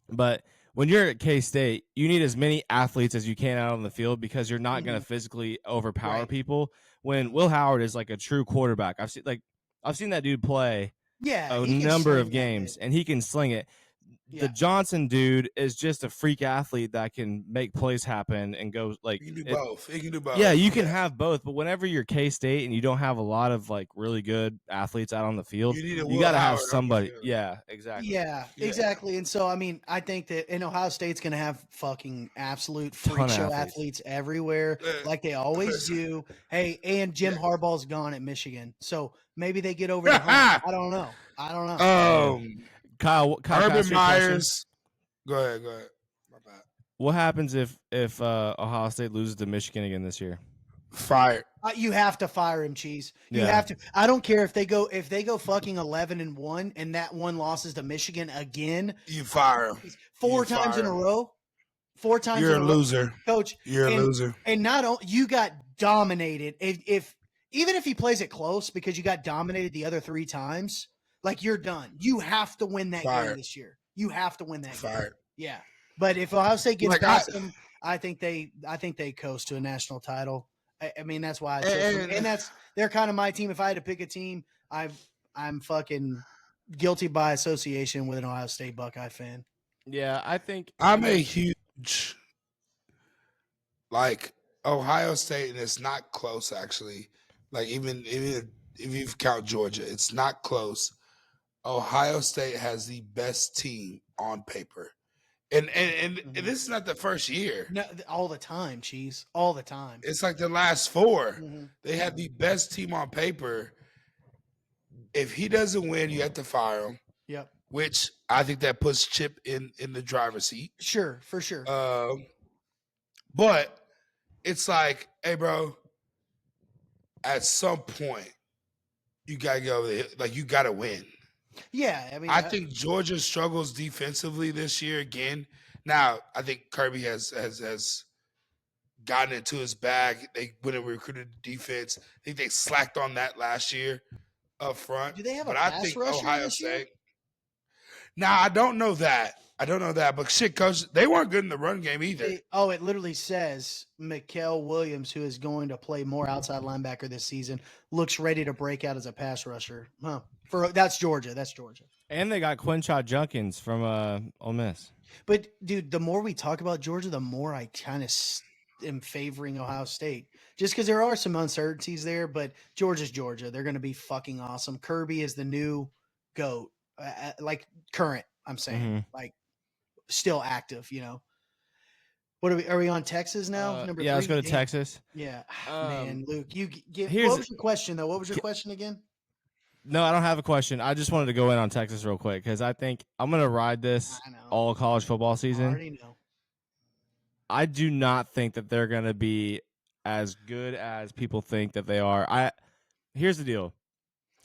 But when you're at K-State, you need as many athletes as you can out on the field, because you're not going to physically overpower people. When Will Howard is like a true quarterback, I've seen that dude play a number of games, and he can sling it. The Johnson dude is just a freak athlete that can make plays happen and go like. He can do both. He can do both. Yeah, you can have both, but whenever you're K-State and you don't have a lot of like really good athletes out on the field, you got to have somebody. Yeah, exactly. Yeah, exactly. And so, I mean, I think that Ohio State's going to have fucking absolute freak show athletes everywhere, like they always do. Hey, and Jim Harbaugh's gone at Michigan, so maybe they get over the hump. I don't know. Kyle Urban Myers. Go ahead. My bad. What happens if Ohio State loses to Michigan again this year? Fired. You have to fire him, Cheese. You have to. I don't care if they go fucking 11-1 and that one losses to Michigan again. You fire him 4 times in a row. 4 times. You're in a row. loser, Coach. You're a loser. And not only you got dominated. If even if he plays it close, because you got dominated the other 3 times. Like, you're done. You have to win that game this year. You have to win that game. Yeah. But if Ohio State gets past them, I think they coast to a national title. I mean, that's why I chose them. And they're kind of my team. If I had to pick a team, I'm fucking guilty by association with an Ohio State Buckeye fan. Yeah, I think I'm a huge Ohio State, and it's not close actually. Like even if you count Georgia, it's not close. Ohio State has the best team on paper. And this is not the first year. No, all the time, Cheese. All the time. It's like the last 4. They have the best team on paper. If he doesn't win, you have to fire him. Yep. Which I think that puts Chip in the driver's seat. Sure, for sure. But it's like, hey, bro, at some point, you gotta go there. Like, you gotta win. Yeah, I mean, I think Georgia struggles defensively this year again. Now, I think Kirby has gotten into his bag. They went and recruited defense. I think they slacked on that last year up front. Do they have but a I pass think rusher Ohio this year? State. Now, I don't know that. But shit, Coach, they weren't good in the run game either. It literally says Mikael Williams, who is going to play more outside linebacker this season, looks ready to break out as a pass rusher. Huh. That's Georgia. And they got Quinshot Junkins from Ole Miss. But, dude, the more we talk about Georgia, the more I kind of am favoring Ohio State. Just because there are some uncertainties there, but Georgia's Georgia. They're going to be fucking awesome. Kirby is the new GOAT, like current. I'm saying like still active. What are we on Texas now? Number 3? Let's go to Texas. Yeah, man, Luke, you get. Here's- What was your question though? What was your question again? No, I don't have a question. I just wanted to go in on Texas real quick because I think I'm going to ride this all college football season. I already know. I do not think that they're going to be as good as people think that they are. Here's the deal.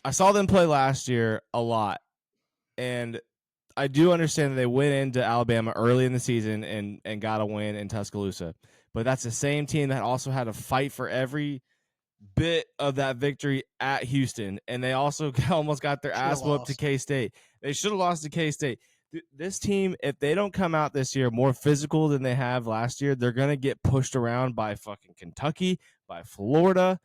I saw them play last year a lot, and I do understand that they went into Alabama early in the season and got a win in Tuscaloosa. But that's the same team that also had to fight for every bit of that victory at Houston, and they also almost got their ass whooped to K-State. They should have lost to K-State. This team, if they don't come out this year more physical than they have last year, they're going to get pushed around by fucking Kentucky, by Florida,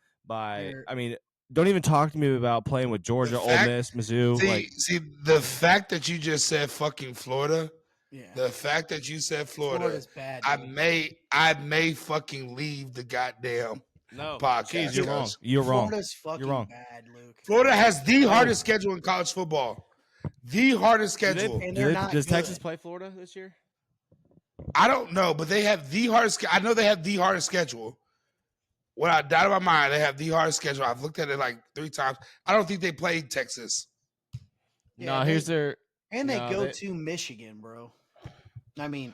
don't even talk to me about playing with Georgia, Ole Miss, Mizzou. See, the fact that you just said fucking Florida, yeah. The fact that you said Florida, bad, I may fucking leave the goddamn podcast. Geez, you're wrong. You're wrong. Florida's fucking bad, Luke. Florida has the hardest schedule in college football. The hardest schedule. Does Texas play Florida this year? I don't know, but they have the hardest. I know they have the hardest schedule. Without doubt in my mind, they have the hardest schedule. I've looked at it like 3 times. I don't think they played Texas. Yeah, here's their. And they go to Michigan, bro. I mean,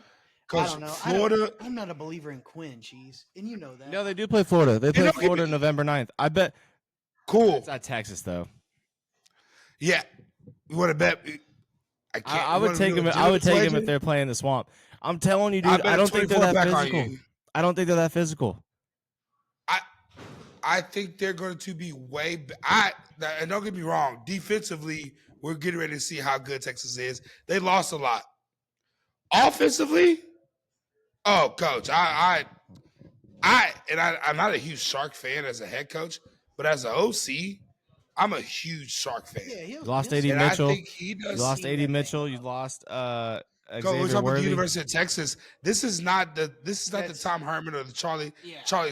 I don't know. Florida. I'm not a believer in Quinn, Cheese, and you know that. No, they do play Florida. They play Florida November 9th. I bet. Cool. It's not Texas though. Yeah, you want to bet? I would take them. I would take them if they're playing the Swamp. I'm telling you, dude. I don't think they're that physical. I don't think they're that physical. I think they're going to be way. And don't get me wrong. Defensively, we're getting ready to see how good Texas is. They lost a lot. Offensively, coach, I'm not a huge Shark fan as a head coach, but as an OC, I'm a huge Shark fan. Yeah, you lost AD Mitchell. I think he does. You lost AD Mitchell. You lost we're talking about the University of Texas. This is not the Tom Herman or the Charlie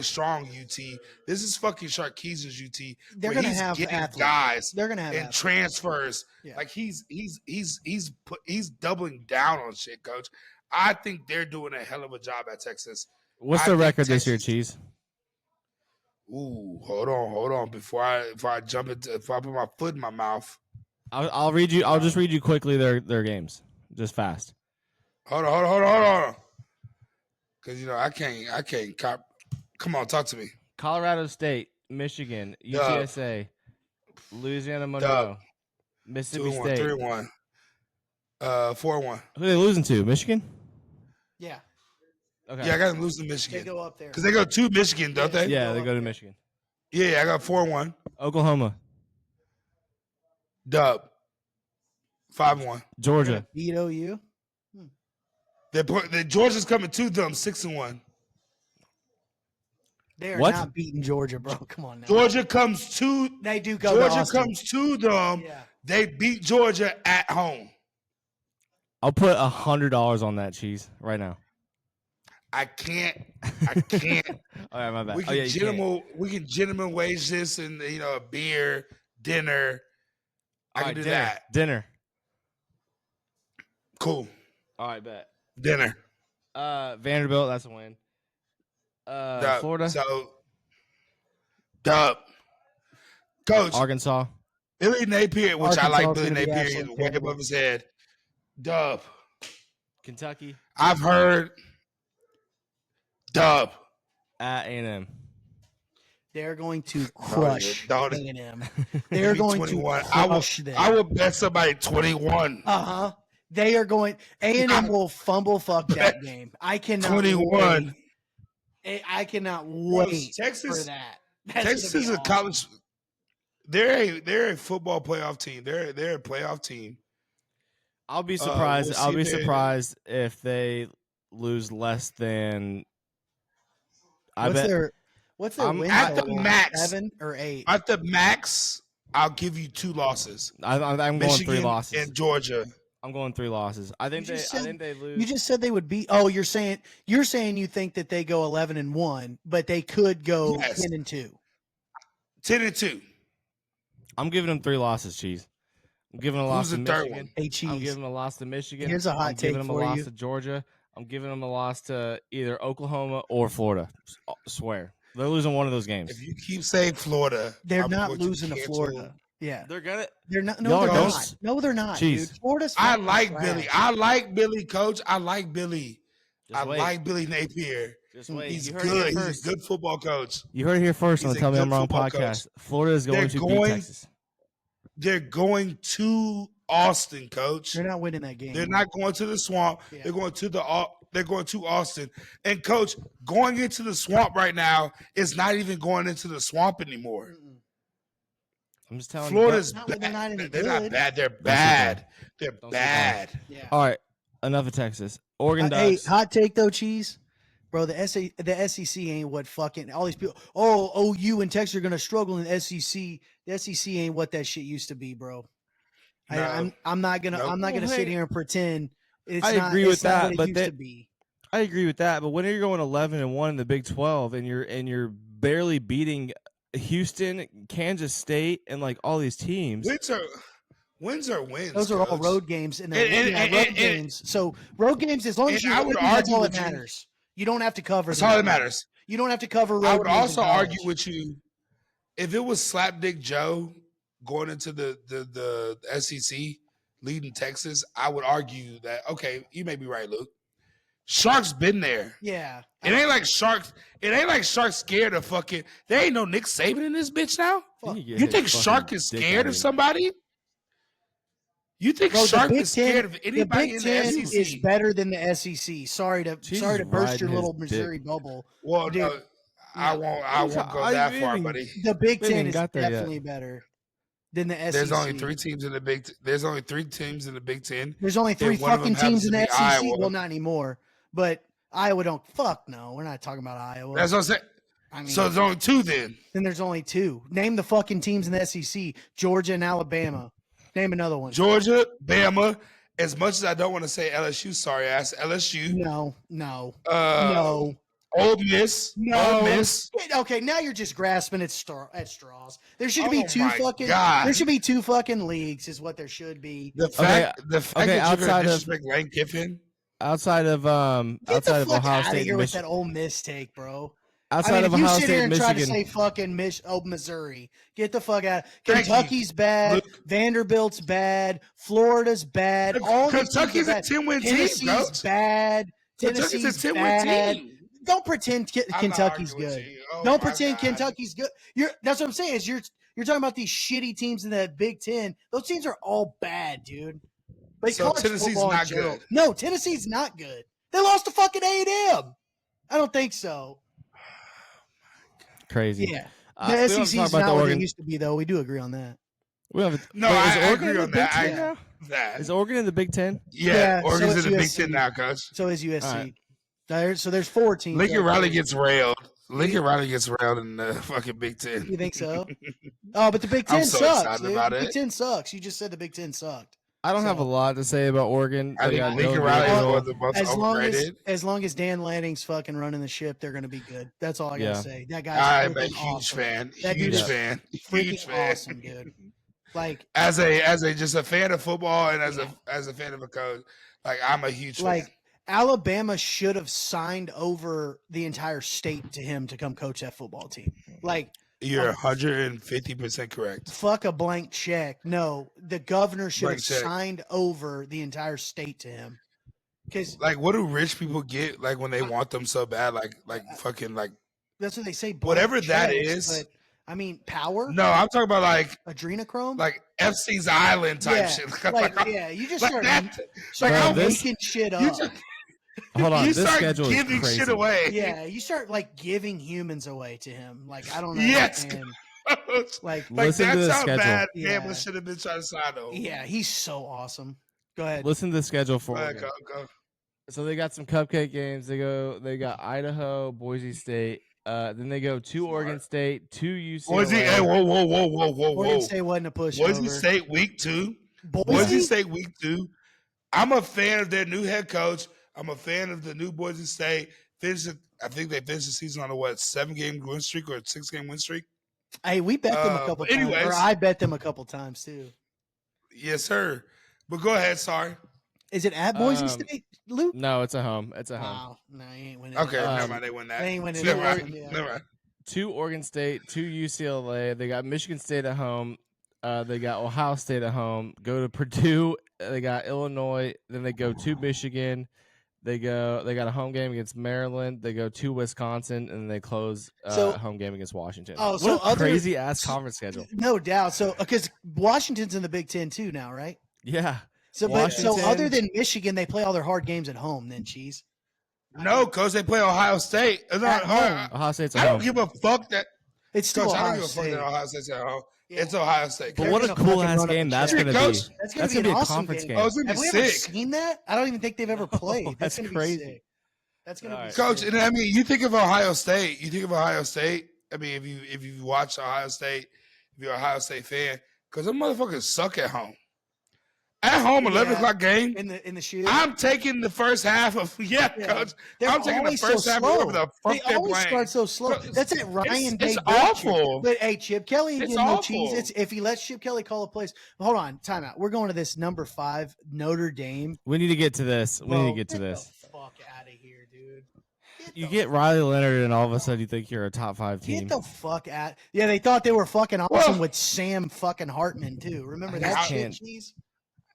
Strong UT. This is fucking Sharkeezer's UT. They're gonna have guys. They're gonna have and transfers. Yeah. Like he's doubling down on shit, coach. I think they're doing a hell of a job at Texas. What's the record this year, Cheese? Ooh, hold on. Before I put my foot in my mouth, I'll read you. I'll just read you quickly their games, just fast. Hold on. Because I can't cop. Come on, talk to me. Colorado State, Michigan, UTSA, Louisiana Monroe, Mississippi State. 3-1. 4-1. Who are they losing to? Michigan? Yeah. Okay. Yeah, I got them losing to Michigan. They go up there. Because they go to Michigan, don't they? Yeah, they go to Michigan. Yeah, I got 4-1. Oklahoma. Dub. 5-1. Georgia. Beat OU? The Georgia's coming to them 6-1. They are not beating Georgia, bro. Come on now. Georgia comes to. They do go. Georgia comes to them. Yeah. They beat Georgia at home. I'll put $100 on that, Cheese, right now. I can't. All right, my bad. We can gentleman wage this and a beer, dinner. I can do that. Dinner. Cool. All right, bet. Dinner. Vanderbilt, that's a win. Florida. So, dub. Coach. Arkansas. Billy Napier, which I like Billy Napier, is way above his head. Dub. Kentucky. I've heard. Dub. At A&M. They're going to crush A&M. They're going to crush them. I will bet somebody 21. Uh-huh. They are going. A&M will fumble fuck that game. I cannot. 21. I cannot wait for that. Texas is a college. They're a football playoff team. They're a playoff team. I'll be surprised. I'll be surprised if they lose less than. What's their win at the max? 7 or 8. At the max, I'll give you 2 losses. I'm Michigan going 3 losses. And Georgia. I'm going 3 losses. I think they lose. You just said they would beat. Oh, you're saying you think that they go 11-1, but they could go 10-2. 10-2. I'm giving them 3 losses, Cheese. I'm giving a loss Who's to the third Michigan. one? Hey, I'm Cheese. giving a loss to Michigan. Here's a hot I'm take giving them a for loss you. to Georgia. I'm giving them a loss to either Oklahoma or Florida. I swear. They're losing one of those games. If you keep saying Florida, They're I'm not going losing to cancel. Florida. Yeah. They're gonna. They're not. Y'all No, they're don't- not. No, they're not, Cheese. dude. Florida's I fucking like trash. Billy. I like Billy, coach. I like Billy. Just wait. like Billy Napier. Just wait. He's You heard good. it He's here a first. good football coach. You heard it here first on He's the a Tell Me good I'm Wrong football podcast. coach. Florida is going to beat Texas. They're going to Austin, coach. They're not winning that game. They're not going to the swamp. Yeah. They're going to Austin. And coach, going into the swamp right now is not even going into the swamp anymore. Mm-mm. I'm just telling Florida's Not when they're not any They're not good. bad. They're bad. They're Don't sleep on bad. Yeah. All right. Enough of Texas. Oregon Hey, Ducks. hot take though, Cheese. Bro, the SEC ain't what fucking all these people. Oh, OU and Texas are gonna struggle in the SEC. The SEC ain't what that shit used to be, bro. No. I'm not gonna Nope. sit here and pretend it's I not. agree It's with not that, what it but used that- to be. I agree with that, but when you're going 11-1 in the Big 12 and you're barely beating Houston, Kansas State, and like all these teams, Wins are wins. Those are all coach. road games, and And- road games. So road games, as long as and you I would win, that's argue all that with you- matters. You don't have to cover. That's them. all that matters. You don't have to cover. Road I would games in also argue college. with you if it was Slapdick Joe going into the SEC leading Texas. I would argue that okay, you may be right, Luke. Sharks been there. Yeah, It ain't like Sharks. It ain't like Sharks scared of fucking. There ain't no Nick Saban in this bitch now. Fuck. You think Shark is scared of somebody? You think Bro, Shark the Big is scared of The anybody Big in Ten the SEC? is better than the SEC. Sorry to Jesus burst your riding little his Missouri bubble. Well, Dude, no, I won't go that far, buddy. The Big We haven't Ten is got there yet. definitely better than the SEC. There's only three teams in the Big. There's only three teams in the Big Ten. There's only three one of them fucking teams happens in to the be SEC. Iowa. Well, not anymore. But Iowa don't. Fuck no. We're not talking about Iowa. That's what I'm saying. I mean, So there's only two then. then there's only two. Name the fucking teams in the SEC: Georgia and Alabama. Name another one. Georgia, Bama. As much as I don't want to say LSU, sorry ass LSU. No. No. Ole Miss. No. Ole Miss. Okay, now you're just grasping at straws. There should be Oh two my fucking. God. There should be two fucking leagues, is what there should be. The fact that you're outside gonna of- disrespect Lane Kiffin. outside of Get outside the of fuck Ohio out of State here and with that Michigan, Ole Miss take, bro. outside if of you Ohio sit State here and and try to Michigan, say fucking Missouri, get the fuck out. Thank you. Kentucky's bad. Luke. Vanderbilt's bad. Florida's bad. All these teams Kentucky's are a bad. 10-win team, Tennessee's coach. bad. Kentucky's a Tennessee's 10-win bad. team. Don't pretend I'm not Kentucky's arguing with good. you. Oh Don't my pretend God. Kentucky's good. That's what I'm saying. Is you're talking about these shitty teams in the Big Ten. Those teams are all bad, dude. Like So college Tennessee's football in not general. good. No, Tennessee's not good. They lost to fucking A&M. I don't think so. crazy. Yeah. We The don't SEC's talk about not the what Oregon. it used to be, though. We do agree on that. We have No, wait, is I Oregon agree in the on Big that. Ten now? That. Is Oregon in the Big Ten? Yeah, so Oregon's is in the Big USC. Ten now, coach. So is USC. All right. So there's 4 teams. Lincoln right Riley there. gets railed. Lincoln Riley gets railed in the fucking Big Ten. You think so? Oh, but the Big I'm Ten so sucks. excited Dude. about The it. Big Ten sucks. You just said the Big Ten sucked. I don't have a lot to say about Oregon. I They think got Lincoln no Riley is real- one of the most overrated. As long as Dan Lanning's fucking running the ship, they're gonna be good. That's all I gotta Yeah. say. That guy's I'm a freaking huge awesome. fan. That dude Huge is fan. Freaking Huge fan. awesome, dude. Like As a just a fan of football and as a fan of a coach, like I'm a huge fan. Alabama should have signed over the entire state to him to come coach that football team. Like You're 150% correct. fuck a blank check. No, the governor should Blank have check. signed over the entire state to him. Because Like, what do rich people get like when they want them so bad? Like fucking like. that's what they say. blank Whatever that checks, is. But I mean, power. No, I'm talking about like Adrenochrome. FC's Island type yeah, shit. you just like start, that. start Like, making shit up. You just, Hold on, you this start schedule is giving crazy. shit away. Yeah, you start like giving humans away to him. Like I don't know. Yes. Like Listen to that's the how schedule. bad Yeah. Bama should have been trying to sign over. yeah, he's so awesome. Go ahead. Listen to the schedule for Go ahead, Oregon. go. So they got some cupcake games. They got Idaho, Boise State. Then they go to Oregon State, to UCLA. Boise, hey, whoa. Oregon State wasn't a pushover. Boise State week 2. Boise State week 2. I'm a fan of their new head coach. I'm a fan of the new Boise State. I think they finished the season on a 7-game win streak or a 6-game win streak. Hey, we bet them a couple times. anyways. Or I bet them a couple times too. Yes, sir. But go ahead. Sorry. Is it at Boise State, Luke? No, it's a home. It's a home. Wow. No, he ain't winning. Okay, that. never mind. They win that. They ain't winning Never that. mind. Yeah. Never mind. 2 Oregon State, 2 UCLA. They got Michigan State at home. They got Ohio State at home. Go to Purdue. They got Illinois. Then they go to Michigan. They got a home game against Maryland. They go to Wisconsin, and then they close home game against Washington. Oh, what so a crazy ass conference schedule. No doubt. So because Washington's in the Big Ten too now, right? Yeah. So other than Michigan, they play all their hard games at home. Then, Cheese. No, Coach, they play Ohio State. Ohio State's at I don't home. give a fuck that. It's still Coach, I Ohio don't give a fuck State. that Ohio State's at home. Yeah. It's Ohio State. But They're what a gonna cool fucking ass run up game the that's check. going to Coach, be. That's That's gonna going be to an be a awesome conference game. game. Oh, it's gonna Have be we ever sick. seen that? I don't even think they've ever played. That's gonna be crazy. sick. That's gonna All be right. Coach, sick. and I mean, you think of Ohio State. You think of Ohio State. I mean, if you watch Ohio State, if you're an Ohio State fan, because them motherfuckers suck at home. At home, 11 o'clock game. in the shoot. I'm taking the first half of Coach. They're I'm taking the always first so half slow. of whatever the fuck They they're always playing. start so slow. That's it, Ryan Day. It's awful. But hey, Chip Kelly It's getting no awful. cheese. It's if he lets Chip Kelly call a place. Hold on, timeout. We're going to this number 5 Notre Dame. We need to get to this. We need to get to Get this. the fuck out of here, dude. You get Riley Leonard, and all of a sudden you think you're a top 5 team. Get the fuck out. Yeah, they thought they were fucking awesome with Sam fucking Hartman too. Remember that I shit, can't. cheese?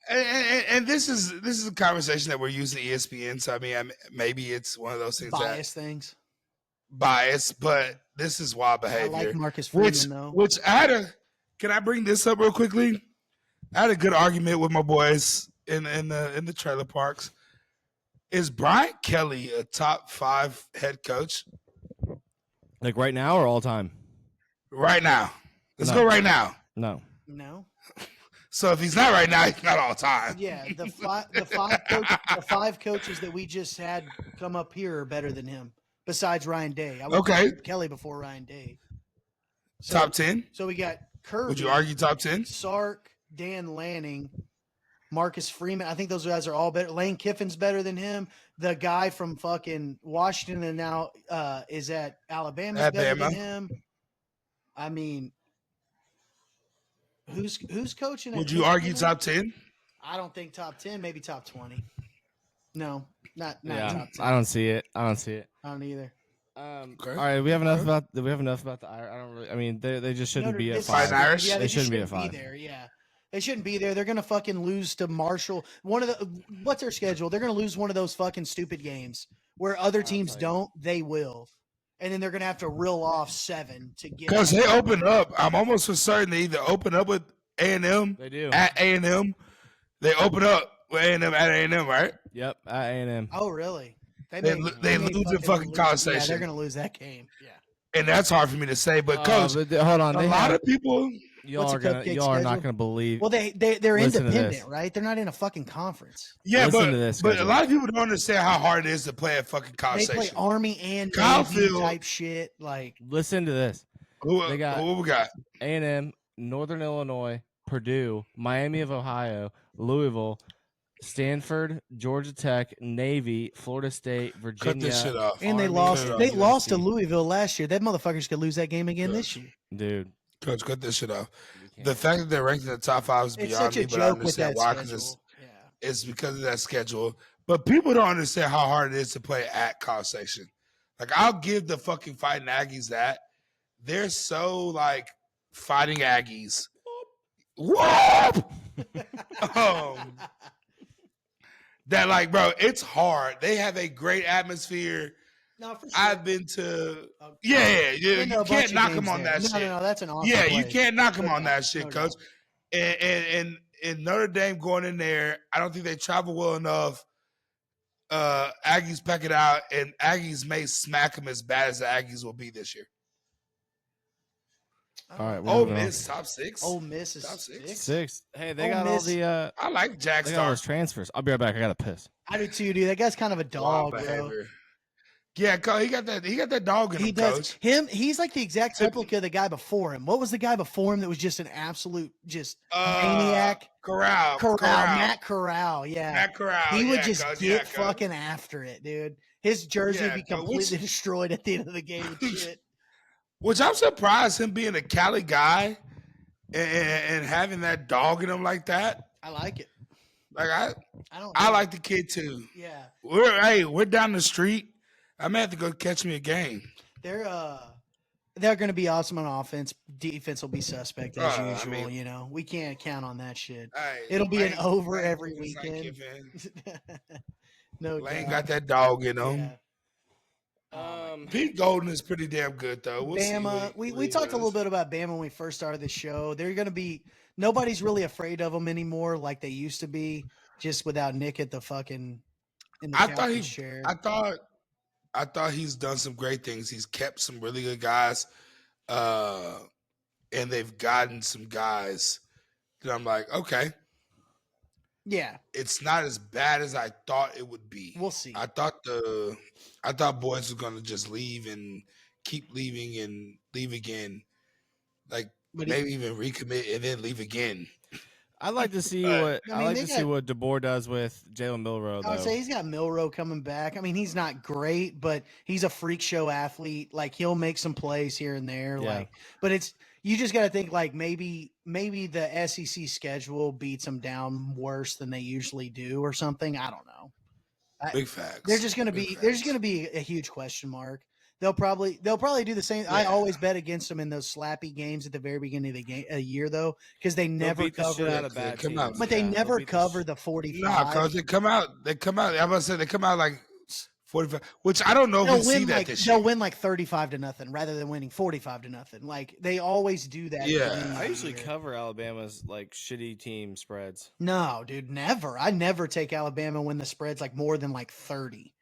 And this is a conversation that we're using ESPN. So I mean, maybe it's one of those things Bias things. bias, but this is wild behavior. I like Marcus Freeman though. Which can I bring this up real quickly? I had a good argument with my boys in the trailer parks. Is Brian Kelly a top 5 head coach Like right now or all time? right now? Let's No. go right now. No. No. So if he's not right now, he's not all time. Yeah, the five coaches that we just had come up here are better than him. Besides Ryan Day, I would Okay. put Kelly before Ryan Day. So, Top 10? So we got Kirby. Would you argue top 10? Sark, Dan Lanning, Marcus Freeman. I think those guys are all better. Lane Kiffin's better than him. The guy from fucking Washington and now is at Alabama. Better than him. I mean, who's coaching? Would you argue top 10? I don't think top 10, maybe top 20. No, not Yeah, top 10. I don't see it. I don't either. All right, we have enough about the. I don't really. I mean, they just shouldn't be at It's- 5. Fighting Irish? Yeah, They just shouldn't be at 5. there. Yeah, they shouldn't be there. They're gonna fucking lose to Marshall. What's their schedule? They're gonna lose one of those fucking stupid games where other teams don't. They will, and then they're gonna have to reel off 7 to get. Because they open up. I'm almost for certain they either open up with A&M They do. at A&M. They open up with A&M at A&M, right? Yep, at A&M. Oh really? They may lose in fucking lose. College Yeah, Station. they're gonna lose that game. Yeah. And that's hard for me to say. But, Coach, Hold on. a lot of people – y'all What's are a gonna. cupcake Y'all are not schedule? gonna believe. Well, they're Listen to independent, this. right? They're not in a fucking conference. Yeah, Listen but, to this, but a schedule. lot of people don't understand how hard it is to play at fucking College They play Station. Army and Kyle Navy Field- type shit. Like Listen to this. They got- Who we got? A&M, Northern Illinois, Purdue, Miami of Ohio, Louisville, Stanford, Georgia Tech, Navy, Florida State, Virginia. Cut this shit off. and they Army, lost. Cut it They off. lost to USC. Louisville last year. That motherfuckers could lose that game again this year. Dude. Coach, cut this shit off. you can't- The fact that they're ranked in the top 5 is It's beyond such a me, but I joke with understand that why. Because schedule. Yeah. it's because of that schedule. But people don't understand how hard it is to play at College Station. Like, I'll give the fucking Fighting Aggies that. They're so, like, fighting Aggies. Whoop! That, like, bro, it's hard. They have a great atmosphere. No, for sure. I've been to Oh, yeah. been to You a bunch can't of knock games him on there. that no, shit. No, that's an awesome Yeah, you place. can't knock him No on that doubt, shit, no Coach. doubt. And Notre Dame going in there, I don't think they travel well enough. Aggies pack it out, and Aggies may smack them as bad as the Aggies will be this year. All right. Ole moving on. Miss top 6. Ole Miss is Top six. 6. 6. Hey, they Ole got all Miss- the. I like Jack They got all Star. those transfers. I'll be right back. I gotta piss. I do too, dude. That guy's kind of a dog, Wild bro. behavior. Yeah, he got that dog in him, He does. Coach. He's like the exact replica of the guy before him. What was the guy before him that was just an absolute maniac? Corral. Matt Corral. Yeah. Matt Corral. He would yeah, just Coach, get yeah, Coach. fucking after it, dude. His jersey Yeah, would be Coach. completely destroyed at the end of the game and shit. Which I'm surprised him being a Cali guy and having that dog in him like that. I like it. Like I don't. I like the kid too. Yeah. We're down the street. I may have to go catch me a game. They're going to be awesome on offense. Defense will be suspect as usual. You know, we can't count on that shit. It'll be an over every weekend. No, Lane got that dog in him. Yeah. Pete Golden is pretty damn good though. We'll Bama. We talked a little bit about Bama when we first started the show. They're going to be nobody's really afraid of them anymore, like they used to be. Just without Nick at the fucking in the captain's chair. I thought he's done some great things. He's kept some really good guys, and they've gotten some guys that I'm like, okay, yeah, it's not as bad as I thought it would be. We'll see. I thought boys were gonna just leave and keep leaving and leave again, like maybe even recommit and then leave again. I'd like to see what DeBoer does with Jalen Milroe. I would say he's got Milroe coming back. I mean, he's not great, but he's a freak show athlete. Like he'll make some plays here and there. Yeah. But you just got to think like maybe the SEC schedule beats them down worse than they usually do or something. I don't know. Big facts. There's just going to be a huge question mark. They'll probably do the same. Yeah. I always bet against them in those slappy games at the very beginning of the year, though, because they never cover they never cover the 45. No, because they come out. I'm about to say they come out like 45, which I don't know if we see that this year. They'll win like 35-0 rather than winning 45-0. Like they always do that. Yeah, I usually cover Alabama's like shitty team spreads. No, dude, never. I never take Alabama when the spread's like more than like 30,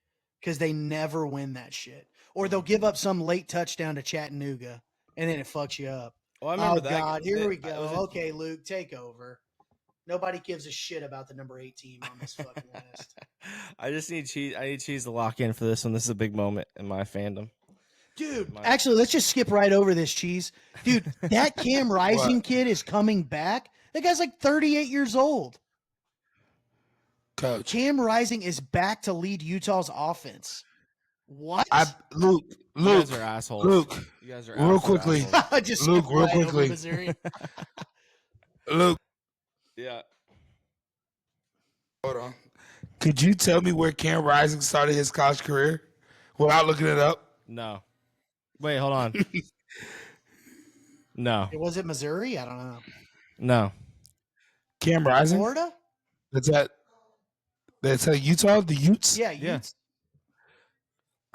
because they never win that shit. Or they'll give up some late touchdown to Chattanooga, and then it fucks you up. Well, I remember that. God, here we go. Okay, Luke, take over. Nobody gives a shit about the number 8 team on this fucking list. I just need Cheese. I need Cheese to lock in for this one. This is a big moment in my fandom. Dude, actually, let's just skip right over this, Cheese. Dude, that Cam Rising kid is coming back. That guy's like 38 years old. Coach. Cam Rising is back to lead Utah's offense. What? Luke, you guys are assholes. Luke, you guys are real quickly. Luke, real quickly. Luke. Yeah. Hold on. Could you tell me where Cam Rising started his college career without looking it up? No. Wait, hold on. No. Was it Missouri? I don't know. No. Cam Rising? Florida? That's at Utah? The Utes? Yeah, Utes.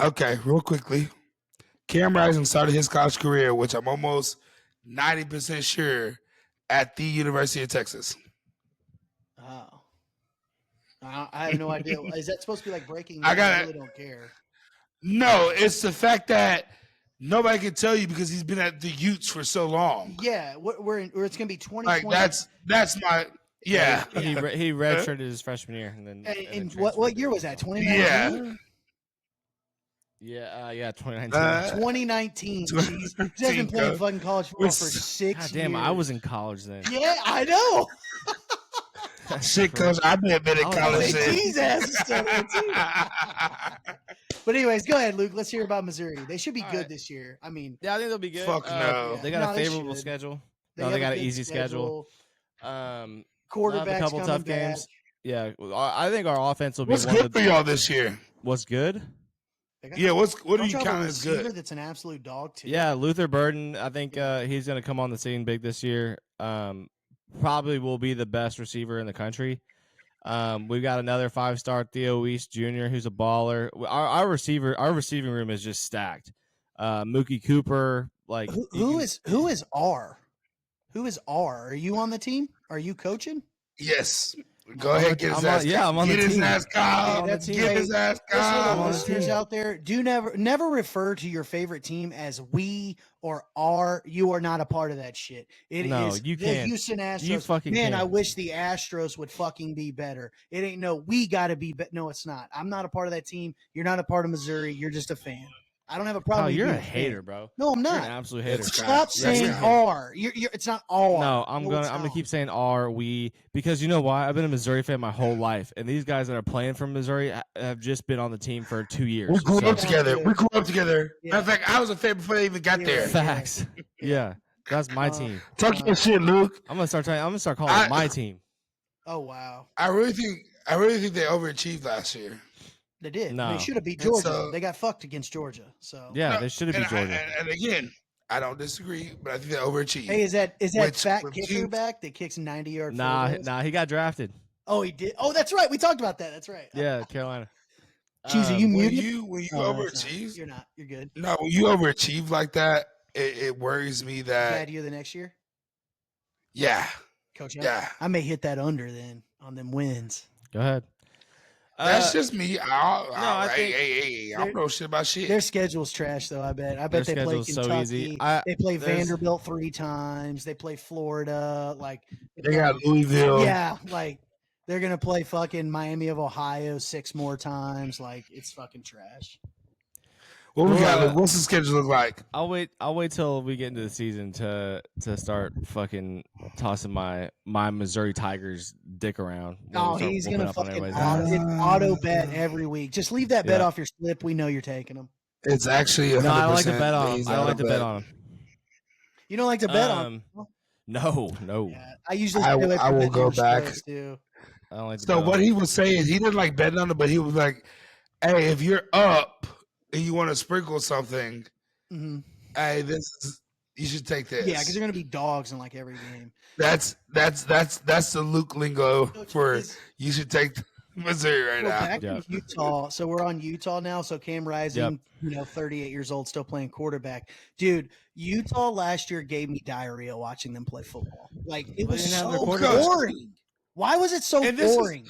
Okay, real quickly. Cam Rising started his college career, which I'm almost 90% sure, at the University of Texas. Oh. I have no idea. Is that supposed to be like breaking news? I really don't care. No, it's the fact that nobody can tell you because he's been at the Utes for so long. Yeah, where it's going to be 2020. Like that's my yeah. He redshirted his freshman year and then. And what year was that? 2019. Yeah, 2019. 2019. He's been playing fucking college football for 6 years. Damn, I was in college then. Yeah, I know. Shit, Coach, I've been in college. His ass is still there too. But anyways, go ahead, Luke. Let's hear about Missouri. They should be good this year. I mean, yeah, I think they'll be good. Fuck no. They got a favorable schedule. They got an easy schedule. Quarterbacks a couple tough games. Yeah, I think our offense will be. What's good for y'all this year? What's good? Yeah, what do you count as good? That's an absolute dog too. Yeah, Luther Burden. I think he's going to come on the scene big this year. Probably will be the best receiver in the country. We've got another 5-star Theo Weiss Jr. who's a baller. Our receiving room is just stacked. Mookie Cooper, like who is R? Who is R? Are you on the team? Are you coaching? Yes. Go ahead, get his ass. I'm on the team. Get his ass, Kyle. Get his ass, Kyle. Listeners out there, do never refer to your favorite team as we or our. You are not a part of that shit. You the Houston Astros. You fucking can. I wish the Astros would fucking be better. It ain't no. We gotta be. No, it's not. I'm not a part of that team. You're not a part of Missouri. You're just a fan. I don't have a problem. Oh, you're a hater, bro. No, I'm not. You're an absolute hater. Stop saying R. It's not R. No, I'm gonna keep saying R. We, because you know why? I've been a Missouri fan my whole life, and these guys that are playing from Missouri have just been on the team for 2 years. We grew up together. Yeah. Matter of fact, I was a fan before they even got there. Facts. Yeah, that's my team. Talk your shit, Luke. I'm gonna start calling it my team. Oh wow. I really think they overachieved last year. They did. No. They should have beat And Georgia. so- They got fucked against Georgia. So Yeah, No, they should have beat Georgia. And again, I don't disagree, but I think they overachieved. hey, is that Which- fat with kicker teams- back that kicks 90-yard? Nah, he got drafted. Oh, he did. Oh, that's right. We talked about that. That's right. Yeah, Carolina. Cheese, are you when muted? you No, that's not. overachieve, You're not. You're good. no, when you overachieve like that, it worries me that Bad year the next year, yeah, Coach. yeah. I may hit that under then on them wins. Go ahead. That's just me. I think I don't know shit about shit. Their schedule's trash, though. I bet. They play schedule's so Kentucky. easy. They play there's- Vanderbilt 3 times. They play Florida. Like They got Louisville. yeah, like they're gonna play fucking Miami of Ohio 6 more times. Like it's fucking trash. What we got? Well, What's the schedule look like? I'll wait till we get into the season to start fucking tossing my Missouri Tigers dick around. Oh, Start he's whooping gonna up on fucking everybody's ass. auto bet every week. Just leave that bet Yeah. off your slip. We know you're taking them. It's actually 100%. No, I don't like to bet on him. I don't like to bet on him. You don't like to bet on. No. Yeah, I usually I stay away from will betting go on back. spreads, too. I don't like to So bet on what him. he was saying, he didn't like betting on it, but he was like, "Hey, if you're up and you want to sprinkle something, Mhm. hey, you should take this." Yeah, because they're gonna be dogs in like every game. That's the Luke lingo for Is- you should take Missouri right Well, now. back Yeah. in Utah, so we're on Utah now. So Cam Rising, 38 years old, still playing quarterback. Dude, Utah last year gave me diarrhea watching them play football. Like it Well, was they didn't have their so quarterback. boring. Why was it so And this is- boring?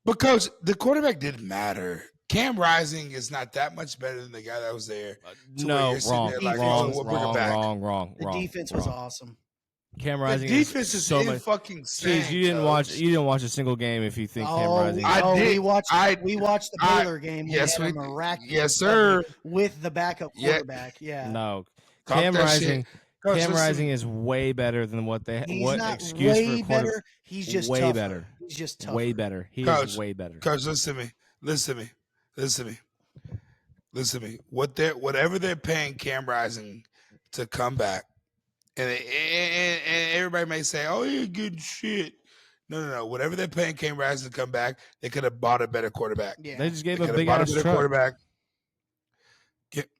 Because the quarterback didn't matter. Cam Rising is not that much better than the guy that was there. to where No, you're sitting wrong, there like, oh, we'll bring him back. wrong. The defense was awesome. Cam The Rising defense is so much. fucking Jeez, you didn't watch a single game if you think Cam Rising. I did. We watched the I- Baylor game. When yes, they had we- a miraculous yes, sir. cover with the backup Yeah. quarterback. Yeah, No, Talk Cam that Rising. shit. Coach, Cam listen. Rising is way better than what they. he's what not excuse way for a quarter- better. He's just way tougher. better. He's just tougher. Way better. He Coach, is way better. Coach, listen to me. Whatever they're paying Cam Rising to come back, and everybody may say, "Oh, you're good shit." No. Whatever they're paying Cam Rising to come back, they could have bought a better quarterback. Yeah, They just gave They a could big have bought a ass better truck. quarterback.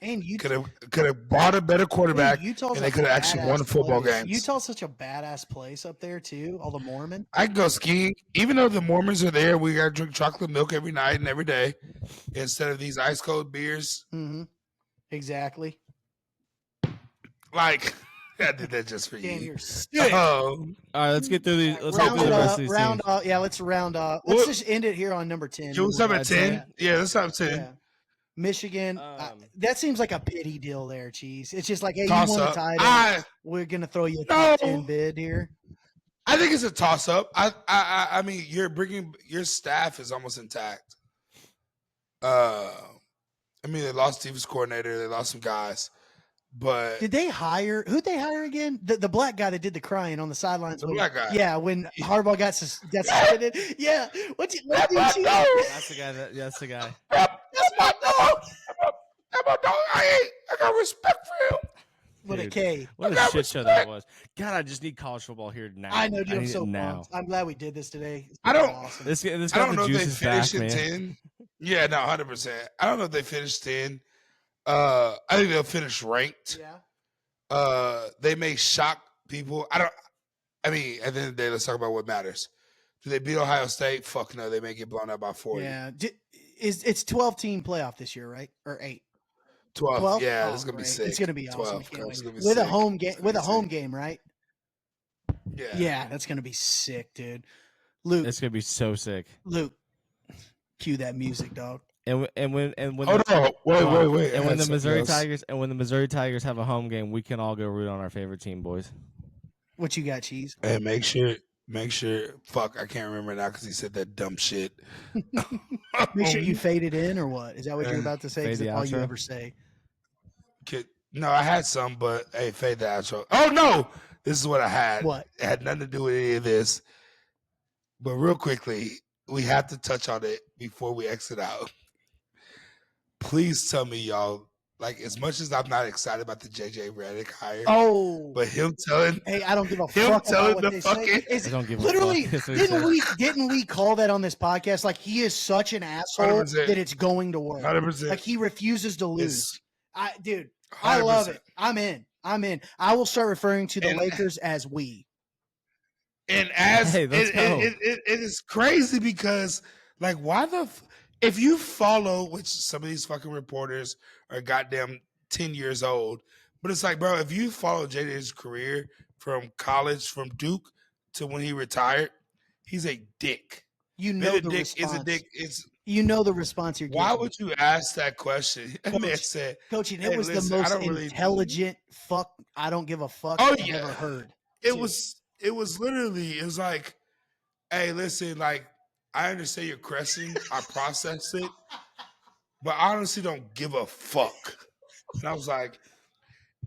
and Could have bought a better quarterback, Utah's and they a could have actually won badass football place. games. Utah's such a badass place up there too. All the Mormon. I can go skiing, even though the Mormons are there. We gotta drink chocolate milk every night and every day instead of these ice cold beers. Mm-hmm. Exactly. Like I did that just for Damn, you. you're sick. Oh, All right, let's get through these. Let's get Round through it the rest up. of these Round teams. off. Yeah, let's round off. Let's Well- just end it here on number 10. it was up at I'd 10. say- Yeah, that's up 10. Yeah. Michigan. That seems like a pity deal there, Cheese. It's just like, hey, Toss you won a up. title. We're gonna throw you a top No. 10 bid here. I think it's a toss up. I mean, you're bringing your staff is almost intact. I mean, they lost defense coordinator, they lost some guys, but Did they hire? Who'd they hire again? The black guy that did the crying on the sidelines. The when- black guy. Yeah, when Harbaugh got suspended. Yeah. What did you? That's the guy. That's the guy. That's my dog. That's my dog. I got respect for him. What a Dude. K. What a got shit show that was. God, I just need college football here now. I know, dude. I'm need so it now. pumped. I'm glad we did this today. It's I don't- Awesome. This I got don't the know if they juices back, finished in man. 10. Yeah, no, 100%. I don't know if they finished 10. I think they'll finish ranked. Yeah. They may shock people. I mean, at the end of the day, let's talk about what matters. Do they beat Ohio State? Fuck no. They may get blown out by 40. Yeah. It's 12-team playoff this year, right? Or 8? 12. 12? Yeah, Oh, it's gonna be great. sick. It's gonna be awesome. 12. I can't It's wait. gonna be With a sick. home game. It's gonna With a be home sick. game, right? Yeah. Yeah, that's gonna be sick, dude. Luke, It's gonna be so sick. cue that music, dog. And when Hold on. Wait. And when the That's Missouri something else. Missouri Tigers have a home game, we can all go root on our favorite team, boys. What you got, Cheese? Hey, make sure. Fuck, I can't remember now because he said that dumb shit. Make sure you fade it in, or what? Is that what you're Yeah. about to say? Fade 'Cause the that's all you outro? ever say. No, I had some, but hey, fade the outro. Oh no, this is what I had. What? It had nothing to do with any of this. But real quickly, we have to touch on it before we exit out. Please tell me y'all Like, as much as I'm not excited about the JJ Redick hire, but him telling, hey, I don't give a fuck about what they say. I don't give literally, a fuck. didn't we call that on this podcast? Like, he is such an asshole 100%. that it's going to work. 100%. Like, he refuses to lose. Dude, 100%. I love it. I'm in. I will start referring to the Lakers as we. And as hey, it is crazy because, like, why if you follow, which some of these fucking reporters are goddamn 10 years old, but it's like, bro, if you follow JJ's career from college, from Duke to when he retired, he's a dick. You know the response. Is a dick. You know the response you're getting. Why would you ask that question? Coach, man said, Coach, it was the most intelligent fuck. I don't give a fuck I've ever heard. It was literally, it was like, hey, listen, like, I understand you're crashing. I processed it, but I honestly don't give a fuck. And I was like,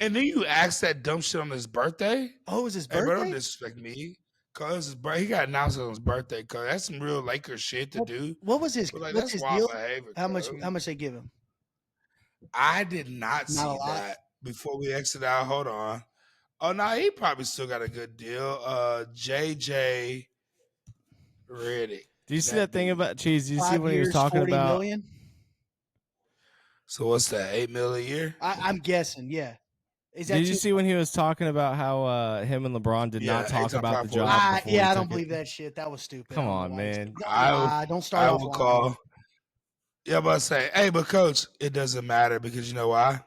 and then you asked that dumb shit on his birthday. Oh, it was his birthday? Hey, bro, don't disrespect me. Cause his birthday, he got announced on his birthday. Cause that's some real Lakers shit to do. What was his? Like, what's his deal? Behavior, how much they give him? I did not see that before we exited out. Hold on. Oh no, he probably still got a good deal. JJ Redick. Do you see that thing about Cheese? Do you see what he was talking 40 about? Million? So what's that? $8 million a year? I'm guessing. Yeah. Did you see when he was talking about how him and LeBron did not talk about the job? I don't believe that shit. That was stupid. Come on, man. Don't start off. I will call. Yeah, but I say, hey, but Coach, it doesn't matter because you know why?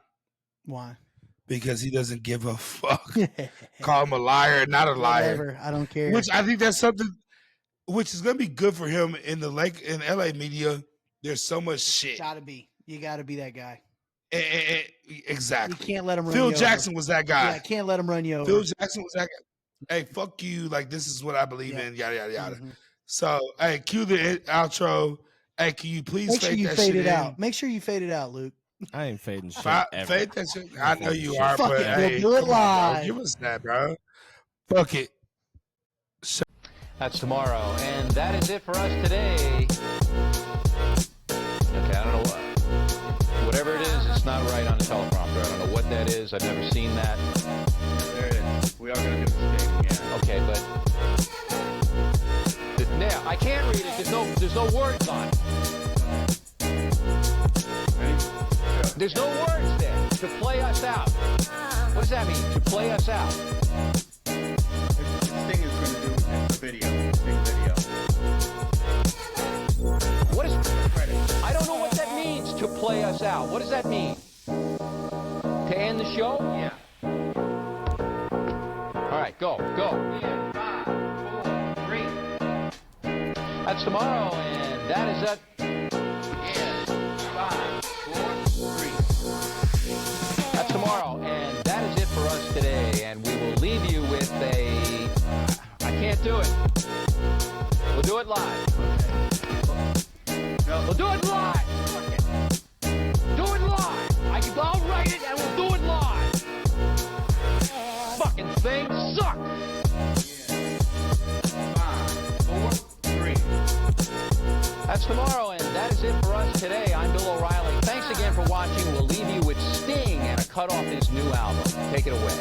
Why? Because he doesn't give a fuck. Call him a liar, not a liar. Whatever. I don't care. Which I think that's something which is going to be good for him in the LA media. There's so much shit. You gotta be that guy. Exactly. You can't let him run Phil you Jackson over. was that guy. Yeah, can't let him run you over. Phil Jackson was that guy. Hey, fuck you. Like, this is what I believe in. Yada, yada, yada. Mm-hmm. So, hey, cue the outro. Hey, can you please fade that shit it out? Make sure you fade it out, Luke. I ain't fading shit. Fade that shit. I know you are, Fuck but it, hey, we'll do it live. On, give us that, bro. Fuck it. That's tomorrow, and that is it for us today. Okay, I don't know what. Whatever it is, it's not right on the teleprompter. I don't know what that is. I've never seen that. There it is. We are going to do this thing, yeah. Okay, but now I can't read it. There's no words on it. Ready? Yeah. There's no words there. To play us out. What does that mean? To play us out. This thing is going to do a video. Big video. What is? I don't know what that means. To play us out. What does that mean? To end the show? Yeah. All right, go. In 5, 4, 3. That's tomorrow, and that is it. In 5, 4, 3. That's tomorrow, and that is it for us today. And we will leave you with I can't do it. We'll do it live. No. We'll do it live. Fuck it. Do it live. I'll write it, and we'll do it live. Fucking thing sucks. In 5, 4, 3. That's tomorrow, and that is it for us today. I'm Bill O'Reilly. Thanks again for watching. We'll leave you with Sting and a cut off his new album. Take it away.